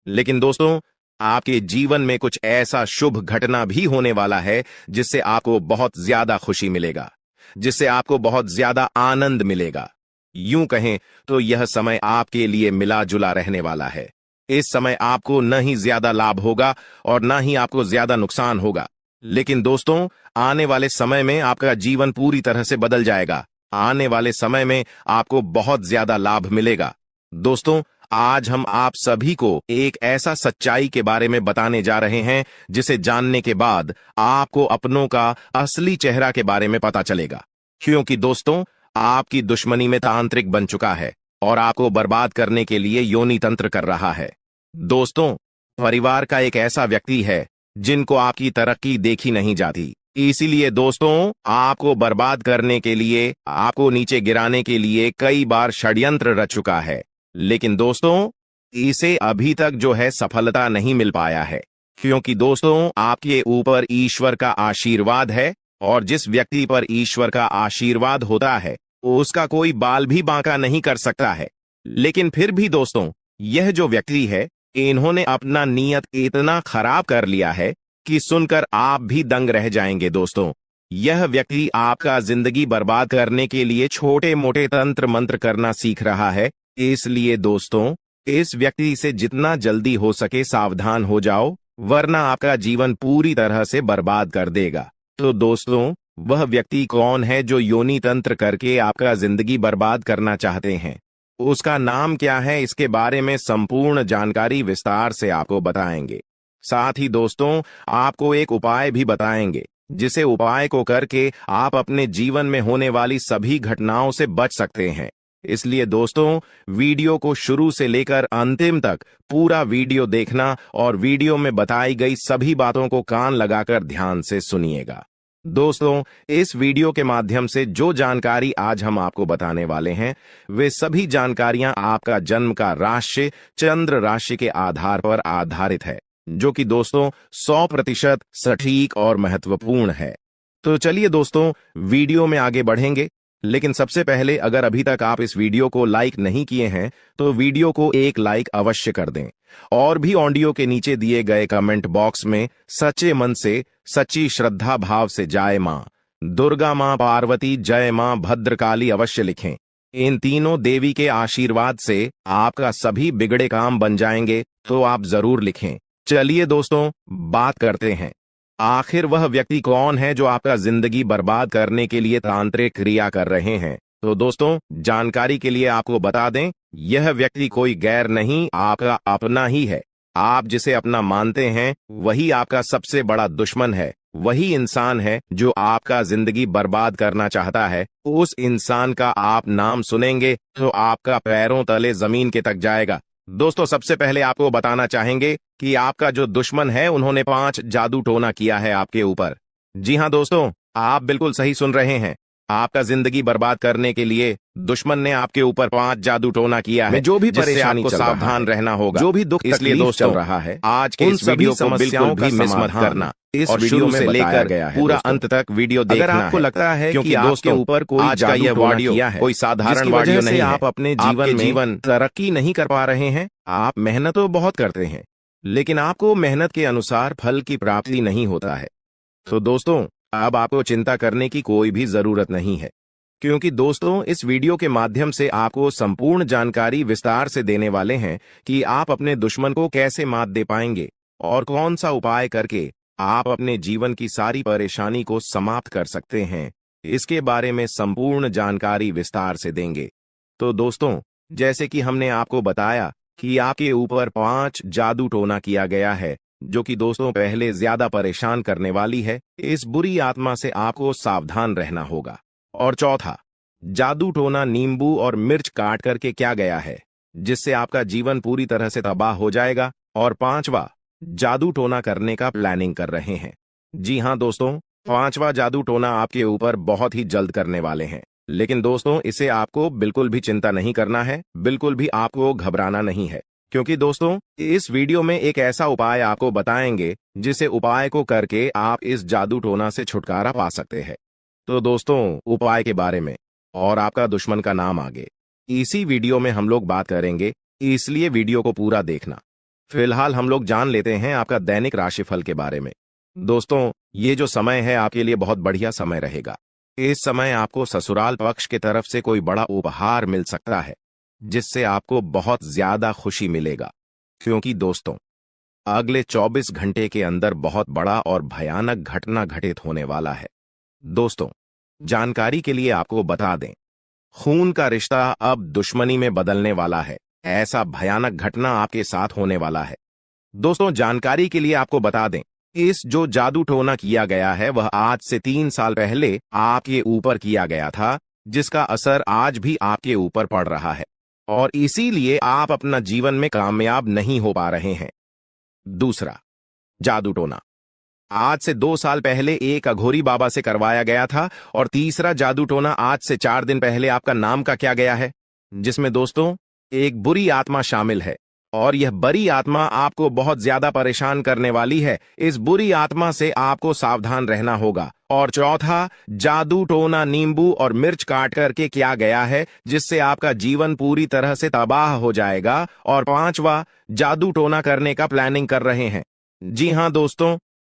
लेकिन दोस्तों, आपके जीवन में कुछ ऐसा शुभ घटना भी होने वाला है जिससे आपको बहुत ज्यादा खुशी मिलेगा, जिससे आपको बहुत ज्यादा आनंद मिलेगा। यूं कहें तो यह समय आपके लिए मिला जुला रहने वाला है। इस समय आपको न ही ज्यादा लाभ होगा और न ही आपको ज्यादा नुकसान होगा। लेकिन दोस्तों, आने वाले समय में आपका जीवन पूरी तरह से बदल जाएगा। आने वाले समय में आपको बहुत ज्यादा लाभ मिलेगा। दोस्तों, आज हम आप सभी को एक ऐसा सच्चाई के बारे में बताने जा रहे हैं जिसे जानने के बाद आपको अपनों का असली चेहरा के बारे में पता चलेगा। क्योंकि दोस्तों, आपकी दुश्मनी में तांत्रिक बन चुका है और आपको बर्बाद करने के लिए योनि तंत्र कर रहा है। दोस्तों, परिवार का एक ऐसा व्यक्ति है जिनको आपकी तरक्की देखी नहीं जाती। इसीलिए दोस्तों, आपको बर्बाद करने के लिए, आपको नीचे गिराने के लिए कई बार षड्यंत्र रच चुका है। लेकिन दोस्तों, इसे अभी तक जो है सफलता नहीं मिल पाया है। क्योंकि दोस्तों, आपके ऊपर ईश्वर का आशीर्वाद है और जिस व्यक्ति पर ईश्वर का आशीर्वाद होता है उसका कोई बाल भी बांका नहीं कर सकता है। लेकिन फिर भी दोस्तों, यह जो व्यक्ति है, इन्होंने अपना नीयत इतना खराब कर लिया है कि सुनकर आप भी दंग रह जाएंगे। दोस्तों, यह व्यक्ति आपका जिंदगी बर्बाद करने के लिए छोटे मोटे तंत्र मंत्र करना सीख रहा है। इसलिए दोस्तों, इस व्यक्ति से जितना जल्दी हो सके सावधान हो जाओ, वरना आपका जीवन पूरी तरह से बर्बाद कर देगा। तो दोस्तों, वह व्यक्ति कौन है जो योनि तंत्र करके आपका जिंदगी बर्बाद करना चाहते हैं? उसका नाम क्या है, इसके बारे में संपूर्ण जानकारी विस्तार से आपको बताएंगे। साथ ही दोस्तों, आपको एक उपाय भी बताएंगे जिसे उपाय को करके आप अपने जीवन में होने वाली सभी घटनाओं से बच सकते हैं। इसलिए दोस्तों, वीडियो को शुरू से लेकर अंतिम तक पूरा वीडियो देखना और वीडियो में बताई गई सभी बातों को कान लगाकर ध्यान से सुनिएगा। दोस्तों, इस वीडियो के माध्यम से जो जानकारी आज हम आपको बताने वाले हैं, वे सभी जानकारियां आपका जन्म का राशि चंद्र राशि के आधार पर आधारित है, जो कि दोस्तों 100% सटीक और महत्वपूर्ण है। तो चलिए दोस्तों, वीडियो में आगे बढ़ेंगे। लेकिन सबसे पहले, अगर अभी तक आप इस वीडियो को लाइक नहीं किए हैं तो वीडियो को एक लाइक अवश्य कर दें और भी ऑडियो के नीचे दिए गए कमेंट बॉक्स में सच्चे मन से, सच्ची श्रद्धा भाव से जय मां दुर्गा, मां पार्वती, जय मां भद्रकाली अवश्य लिखें। इन तीनों देवी के आशीर्वाद से आपका सभी बिगड़े काम बन जाएंगे, तो आप जरूर लिखें। चलिए दोस्तों, बात करते हैं, आखिर वह व्यक्ति कौन है जो आपका जिंदगी बर्बाद करने के लिए तांत्रिक क्रिया कर रहे हैं। तो दोस्तों, जानकारी के लिए आपको बता दें, यह व्यक्ति कोई गैर नहीं, आपका अपना ही है। आप जिसे अपना मानते हैं वही आपका सबसे बड़ा दुश्मन है। वही इंसान है जो आपका जिंदगी बर्बाद करना चाहता है। उस इंसान का आप नाम सुनेंगे तो आपका पैरों तले जमीन के तक जाएगा। दोस्तों, सबसे पहले आपको बताना चाहेंगे कि आपका जो दुश्मन है, उन्होंने 5 जादू टोना किया है आपके ऊपर। जी हां दोस्तों, आप बिल्कुल सही सुन रहे हैं। आपका जिंदगी बर्बाद करने के लिए दुश्मन ने आपके ऊपर 5 जादू टोना किया है। जो भी परेशानी को सावधान रहना होगा, जो भी दुख इसलिए दोस्तों चल रहा है, आज के इस वीडियो को बिल्कुल भी मिस मत करना। इस वीडियो में लेकर गया है पूरा अंत तक वीडियो देखना है। अगर आपको लगता है कि आपके ऊपर कोई आज का यह वीडियो किया है, कोई साधारण वीडियो नहीं है, आप अपने जीवन तरक्की नहीं कर पा रहे हैं, आप मेहनत तो बहुत करते हैं लेकिन आपको मेहनत के अनुसार फल की प्राप्ति नहीं होता है, तो दोस्तों अब आपको चिंता करने की कोई भी जरूरत नहीं है। क्योंकि दोस्तों, इस वीडियो के माध्यम से आपको संपूर्ण जानकारी विस्तार से देने वाले हैं कि आप अपने दुश्मन को कैसे मात दे पाएंगे और कौन सा उपाय करके आप अपने जीवन की सारी परेशानी को समाप्त कर सकते हैं। इसके बारे में संपूर्ण जानकारी विस्तार से देंगे। तो दोस्तों, जैसे कि हमने आपको बताया कि आपके ऊपर 5 जादू टोना किया गया है, जो कि दोस्तों पहले ज्यादा परेशान करने वाली है। इस बुरी आत्मा से आपको सावधान रहना होगा। और चौथा, जादू टोना नींबू और मिर्च काट करके क्या गया है, जिससे आपका जीवन पूरी तरह से तबाह हो जाएगा। और 5वां, जादू टोना करने का प्लानिंग कर रहे हैं। जी हां दोस्तों, 5वां जादू टोना आपके ऊपर बहुत ही जल्द करने वाले हैं। लेकिन दोस्तों, इसे आपको बिल्कुल भी चिंता नहीं करना है, बिल्कुल भी आपको घबराना नहीं है। क्योंकि दोस्तों इस वीडियो में एक ऐसा उपाय आपको बताएंगे जिसे उपाय को करके आप इस जादू टोना से छुटकारा पा सकते हैं। तो दोस्तों उपाय के बारे में और आपका दुश्मन का नाम आगे इसी वीडियो में हम लोग बात करेंगे, इसलिए वीडियो को पूरा देखना। फिलहाल हम लोग जान लेते हैं आपका दैनिक राशिफल के बारे में। दोस्तों ये जो समय है आपके लिए बहुत बढ़िया समय रहेगा। इस समय आपको ससुराल पक्ष की तरफ से कोई बड़ा उपहार मिल सकता है जिससे आपको बहुत ज्यादा खुशी मिलेगा, क्योंकि दोस्तों अगले 24 घंटे के अंदर बहुत बड़ा और भयानक घटना घटित होने वाला है। दोस्तों जानकारी के लिए आपको बता दें, खून का रिश्ता अब दुश्मनी में बदलने वाला है। ऐसा भयानक घटना आपके साथ होने वाला है। दोस्तों जानकारी के लिए आपको बता दें, इस जो जादू टोना किया गया है वह आज से 3 साल पहले आपके ऊपर किया गया था, जिसका असर आज भी आपके ऊपर पड़ रहा है और इसीलिए आप अपना जीवन में कामयाब नहीं हो पा रहे हैं। दूसरा जादू टोना आज से 2 साल पहले एक अघोरी बाबा से करवाया गया था और तीसरा जादू टोना आज से 4 दिन पहले आपका नाम का क्या गया है, जिसमें दोस्तों एक बुरी आत्मा शामिल है और यह बुरी आत्मा आपको बहुत ज्यादा परेशान करने वाली है। इस बुरी आत्मा से आपको सावधान रहना होगा। और चौथा जादू टोना नींबू और मिर्च काट करके किया गया है, जिससे आपका जीवन पूरी तरह से तबाह हो जाएगा। और 5वां जादू टोना करने का प्लानिंग कर रहे हैं। जी हां दोस्तों,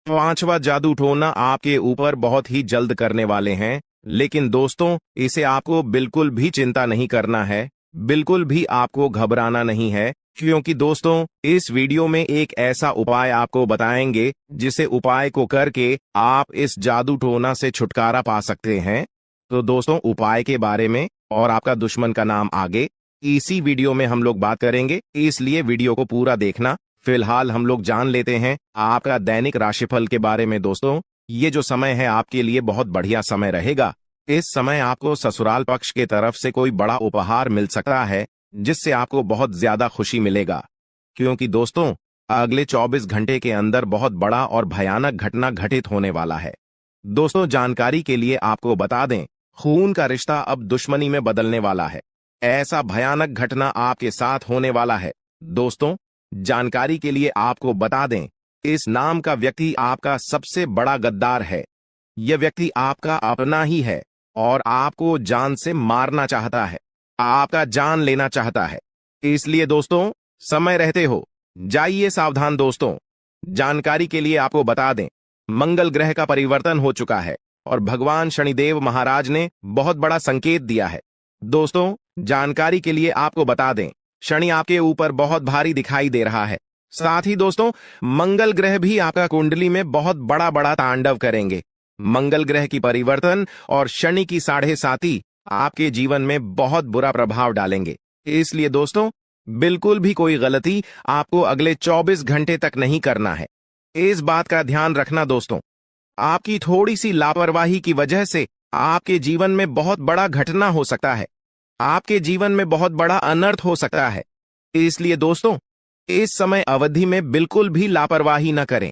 5वां जादू टोना आपके ऊपर बहुत ही जल्द करने वाले हैं, लेकिन दोस्तों इसे आपको बिल्कुल भी चिंता नहीं करना है, बिल्कुल भी आपको घबराना नहीं है, क्योंकि दोस्तों इस वीडियो में एक ऐसा उपाय आपको बताएंगे जिसे उपाय को करके आप इस जादू टोना से छुटकारा पा सकते हैं। तो दोस्तों उपाय के बारे में और आपका दुश्मन का नाम आगे इसी वीडियो में हम लोग बात करेंगे, इसलिए वीडियो को पूरा देखना। फिलहाल हम लोग जान लेते हैं आपका दैनिक राशिफल के बारे में। दोस्तों ये जो समय है आपके लिए बहुत बढ़िया समय रहेगा। इस समय आपको ससुराल पक्ष के तरफ से कोई बड़ा उपहार मिल सकता है जिससे आपको बहुत ज्यादा खुशी मिलेगा, क्योंकि दोस्तों अगले 24 घंटे के अंदर बहुत बड़ा और भयानक घटना घटित होने वाला है। दोस्तों जानकारी के लिए आपको बता दें, खून का रिश्ता अब दुश्मनी में बदलने वाला है। ऐसा भयानक घटना आपके साथ होने वाला है। दोस्तों जानकारी के लिए आपको बता दें, इस नाम का व्यक्ति आपका सबसे बड़ा गद्दार है। यह व्यक्ति आपका अपना ही है और आपको जान से मारना चाहता है, आपका जान लेना चाहता है। इसलिए दोस्तों समय रहते हो जाइए सावधान। दोस्तों जानकारी के लिए आपको बता दें, मंगल ग्रह का परिवर्तन हो चुका है और भगवान शनिदेव महाराज ने बहुत बड़ा संकेत दिया है। दोस्तों जानकारी के लिए आपको बता दें, शनि आपके ऊपर बहुत भारी दिखाई दे रहा है। साथ ही दोस्तों मंगल ग्रह भी आपका कुंडली में बहुत बड़ा बड़ा तांडव करेंगे। मंगल ग्रह की परिवर्तन और शनि की 7.5 आपके जीवन में बहुत बुरा प्रभाव डालेंगे। इसलिए दोस्तों बिल्कुल भी कोई गलती आपको अगले 24 घंटे तक नहीं करना है। इस बात का ध्यान रखना दोस्तों, आपकी थोड़ी सी लापरवाही की वजह से आपके जीवन में बहुत बड़ा घटना हो सकता है, आपके जीवन में बहुत बड़ा अनर्थ हो सकता है। इसलिए दोस्तों इस समय अवधि में बिल्कुल भी लापरवाही न करें,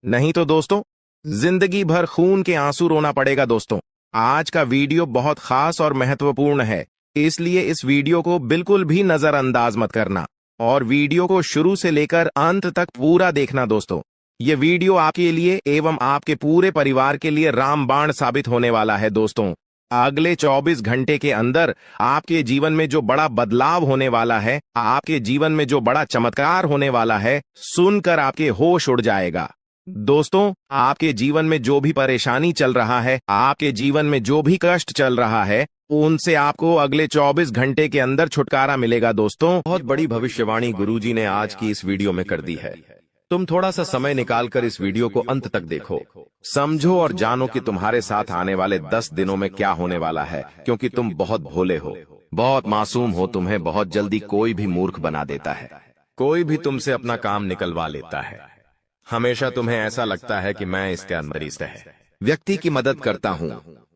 नहीं तो दोस्तों जिंदगी भर खून के आंसू रोना पड़ेगा। दोस्तों आज का वीडियो बहुत खास और महत्वपूर्ण है, इसलिए इस वीडियो को बिल्कुल भी नजरअंदाज मत करना और वीडियो को शुरू से लेकर अंत तक पूरा देखना। दोस्तों ये वीडियो आपके लिए एवं आपके पूरे परिवार के लिए रामबाण साबित होने वाला है। दोस्तों अगले 24 घंटे के अंदर आपके जीवन में जो बड़ा बदलाव होने वाला है, आपके जीवन में जो बड़ा चमत्कार होने वाला है, सुनकर आपके होश उड़ जाएगा। दोस्तों आपके जीवन में जो भी परेशानी चल रहा है, आपके जीवन में जो भी कष्ट चल रहा है, उनसे आपको अगले 24 घंटे के अंदर छुटकारा मिलेगा। दोस्तों बहुत बड़ी भविष्यवाणी गुरुजी ने आज की इस वीडियो में कर दी है। तुम थोड़ा सा समय निकालकर इस वीडियो को अंत तक देखो, समझो और जानो कि तुम्हारे साथ आने वाले 10 दिनों में क्या होने वाला है, क्योंकि तुम बहुत भोले हो, बहुत मासूम हो। तुम्हें बहुत जल्दी कोई भी मूर्ख बना देता है, कोई भी तुमसे अपना काम निकलवा लेता है। हमेशा तुम्हें ऐसा लगता है कि मैं इसके अंदर इस व्यक्ति की मदद करता हूँ,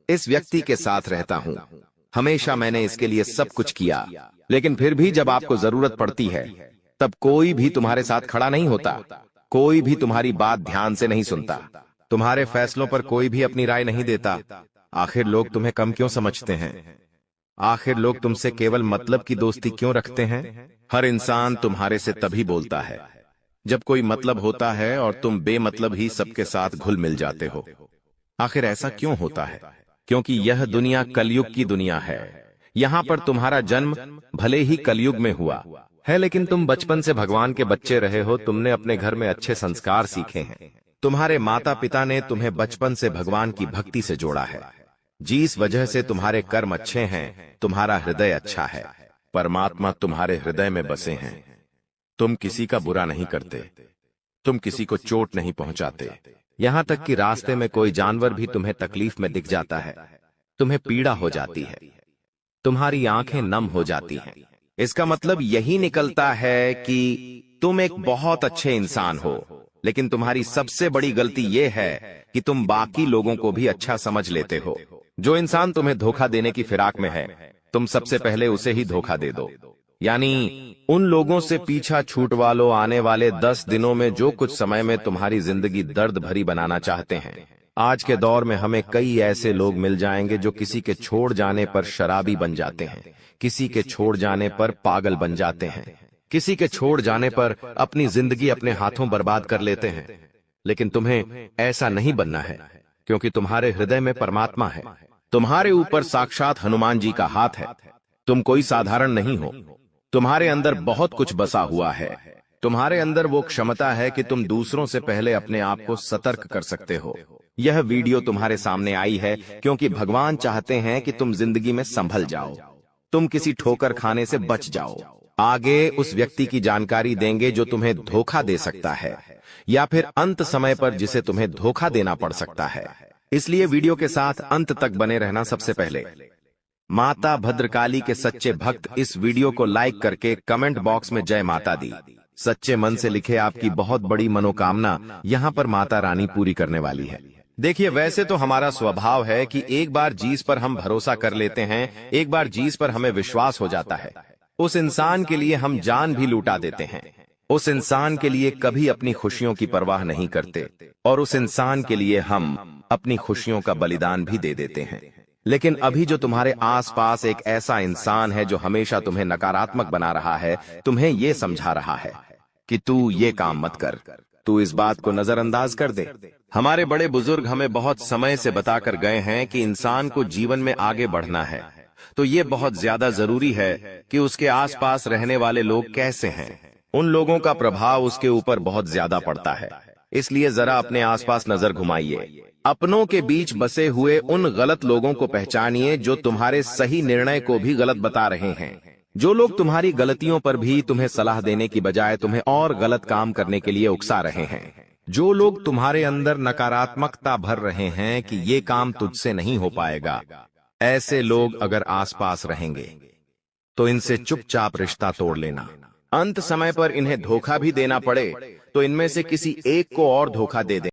इस व्यक्ति के साथ रहता हूँ, हमेशा मैंने इसके लिए सब कुछ किया, लेकिन फिर भी जब आपको जरूरत पड़ती है तब कोई भी तुम्हारे साथ खड़ा नहीं होता, कोई भी तुम्हारी बात ध्यान से नहीं सुनता, तुम्हारे फैसलों पर कोई भी अपनी राय नहीं देता। आखिर लोग तुम्हें कम क्यों समझते हैं? आखिर लोग तुमसे केवल मतलब की दोस्ती क्यों रखते हैं? हर इंसान तुम्हारे से तभी बोलता है जब कोई मतलब होता है और तुम बेमतलब ही सबके साथ घुल मिल जाते हो। आखिर ऐसा क्यों होता है? क्योंकि यह दुनिया कलयुग की दुनिया है। यहाँ पर तुम्हारा जन्म भले ही कलयुग में हुआ है, लेकिन तुम बचपन से भगवान के बच्चे रहे हो। तुमने अपने घर में अच्छे संस्कार सीखे हैं। तुम्हारे माता पिता ने तुम्हें बचपन से भगवान की भक्ति से जोड़ा है। जिस वजह से तुम्हारे कर्म अच्छे हैं, तुम्हारा हृदय अच्छा है। परमात्मा तुम्हारे हृदय में बसे हैं। तुम किसी का बुरा नहीं करते, तुम किसी को चोट नहीं पहुंचाते। यहाँ तक कि रास्ते में कोई जानवर भी तुम्हें तकलीफ में दिख जाता है, तुम्हें पीड़ा हो जाती है, तुम्हारी आंखें नम हो जाती हैं। इसका मतलब यही निकलता है कि तुम एक बहुत अच्छे इंसान हो। लेकिन तुम्हारी सबसे बड़ी गलती यह है कि तुम बाकी लोगों को भी अच्छा समझ लेते हो। जो इंसान तुम्हें धोखा देने की फिराक में है, तुम सबसे पहले उसे ही धोखा दे दो। यानी उन लोगों से पीछा छूटवा लो। आने वाले 10 दिनों में जो कुछ समय में तुम्हारी जिंदगी दर्द भरी बनाना चाहते हैं, आज के दौर में हमें कई ऐसे लोग मिल जाएंगे जो किसी के छोड़ जाने पर शराबी बन जाते हैं, किसी के छोड़ जाने पर पागल बन जाते हैं, किसी के छोड़ जाने पर अपनी जिंदगी अपने हाथों बर्बाद कर लेते हैं। लेकिन तुम्हें ऐसा नहीं बनना है, क्योंकि तुम्हारे हृदय में परमात्मा है। तुम्हारे ऊपर साक्षात हनुमान जी का हाथ है। तुम कोई साधारण नहीं हो। तुम्हारे अंदर बहुत कुछ बसा हुआ है। तुम्हारे अंदर वो क्षमता है कि तुम दूसरों से पहले अपने आप को सतर्क कर सकते हो। यह वीडियो तुम्हारे सामने आई है क्योंकि भगवान चाहते हैं कि तुम जिंदगी में संभल जाओ, तुम किसी ठोकर खाने से बच जाओ। आगे उस व्यक्ति की जानकारी देंगे जो तुम्हें धोखा दे सकता है, या फिर अंत समय पर जिसे तुम्हें धोखा देना पड़ सकता है। इसलिए वीडियो के साथ अंत तक बने रहना। सबसे पहले माता भद्रकाली के सच्चे भक्त इस वीडियो को लाइक करके कमेंट बॉक्स में जय माता दी सच्चे मन से लिखे। आपकी बहुत बड़ी मनोकामना यहाँ पर माता रानी पूरी करने वाली है। देखिए, वैसे तो हमारा स्वभाव है कि एक बार जिस पर हम भरोसा कर लेते हैं, एक बार जिस पर हमें विश्वास हो जाता है, उस इंसान के लिए हम जान भी लूटा देते हैं। उस इंसान के लिए कभी अपनी खुशियों की परवाह नहीं करते, और उस इंसान के लिए हम अपनी खुशियों का बलिदान भी दे देते हैं। लेकिन अभी जो तुम्हारे आसपास एक ऐसा इंसान है जो हमेशा तुम्हें नकारात्मक बना रहा है, तुम्हें ये समझा रहा है कि तू ये काम मत कर, तू इस बात को नजरअंदाज कर दे। हमारे बड़े बुजुर्ग हमें बहुत समय से बताकर गए हैं कि इंसान को जीवन में आगे बढ़ना है तो ये बहुत ज्यादा जरूरी है कि उसके आसपास रहने वाले लोग कैसे हैं। उन लोगों का प्रभाव उसके ऊपर बहुत ज्यादा पड़ता है। इसलिए जरा अपने आसपास नजर घुमाइए। अपनों के बीच बसे हुए उन गलत लोगों को पहचानिए जो तुम्हारे सही निर्णय को भी गलत बता रहे हैं। जो लोग तुम्हारी गलतियों पर भी तुम्हें सलाह देने की बजाय तुम्हें और गलत काम करने के लिए उकसा रहे हैं। जो लोग तुम्हारे अंदर नकारात्मकता भर रहे हैं कि ये काम तुझसे नहीं हो पाएगा, ऐसे लोग अगर आसपास रहेंगे तो इनसे चुपचाप रिश्ता तोड़ लेना। अंत समय पर इन्हें धोखा भी देना पड़े तो इनमें से किसी एक को और धोखा दे दें।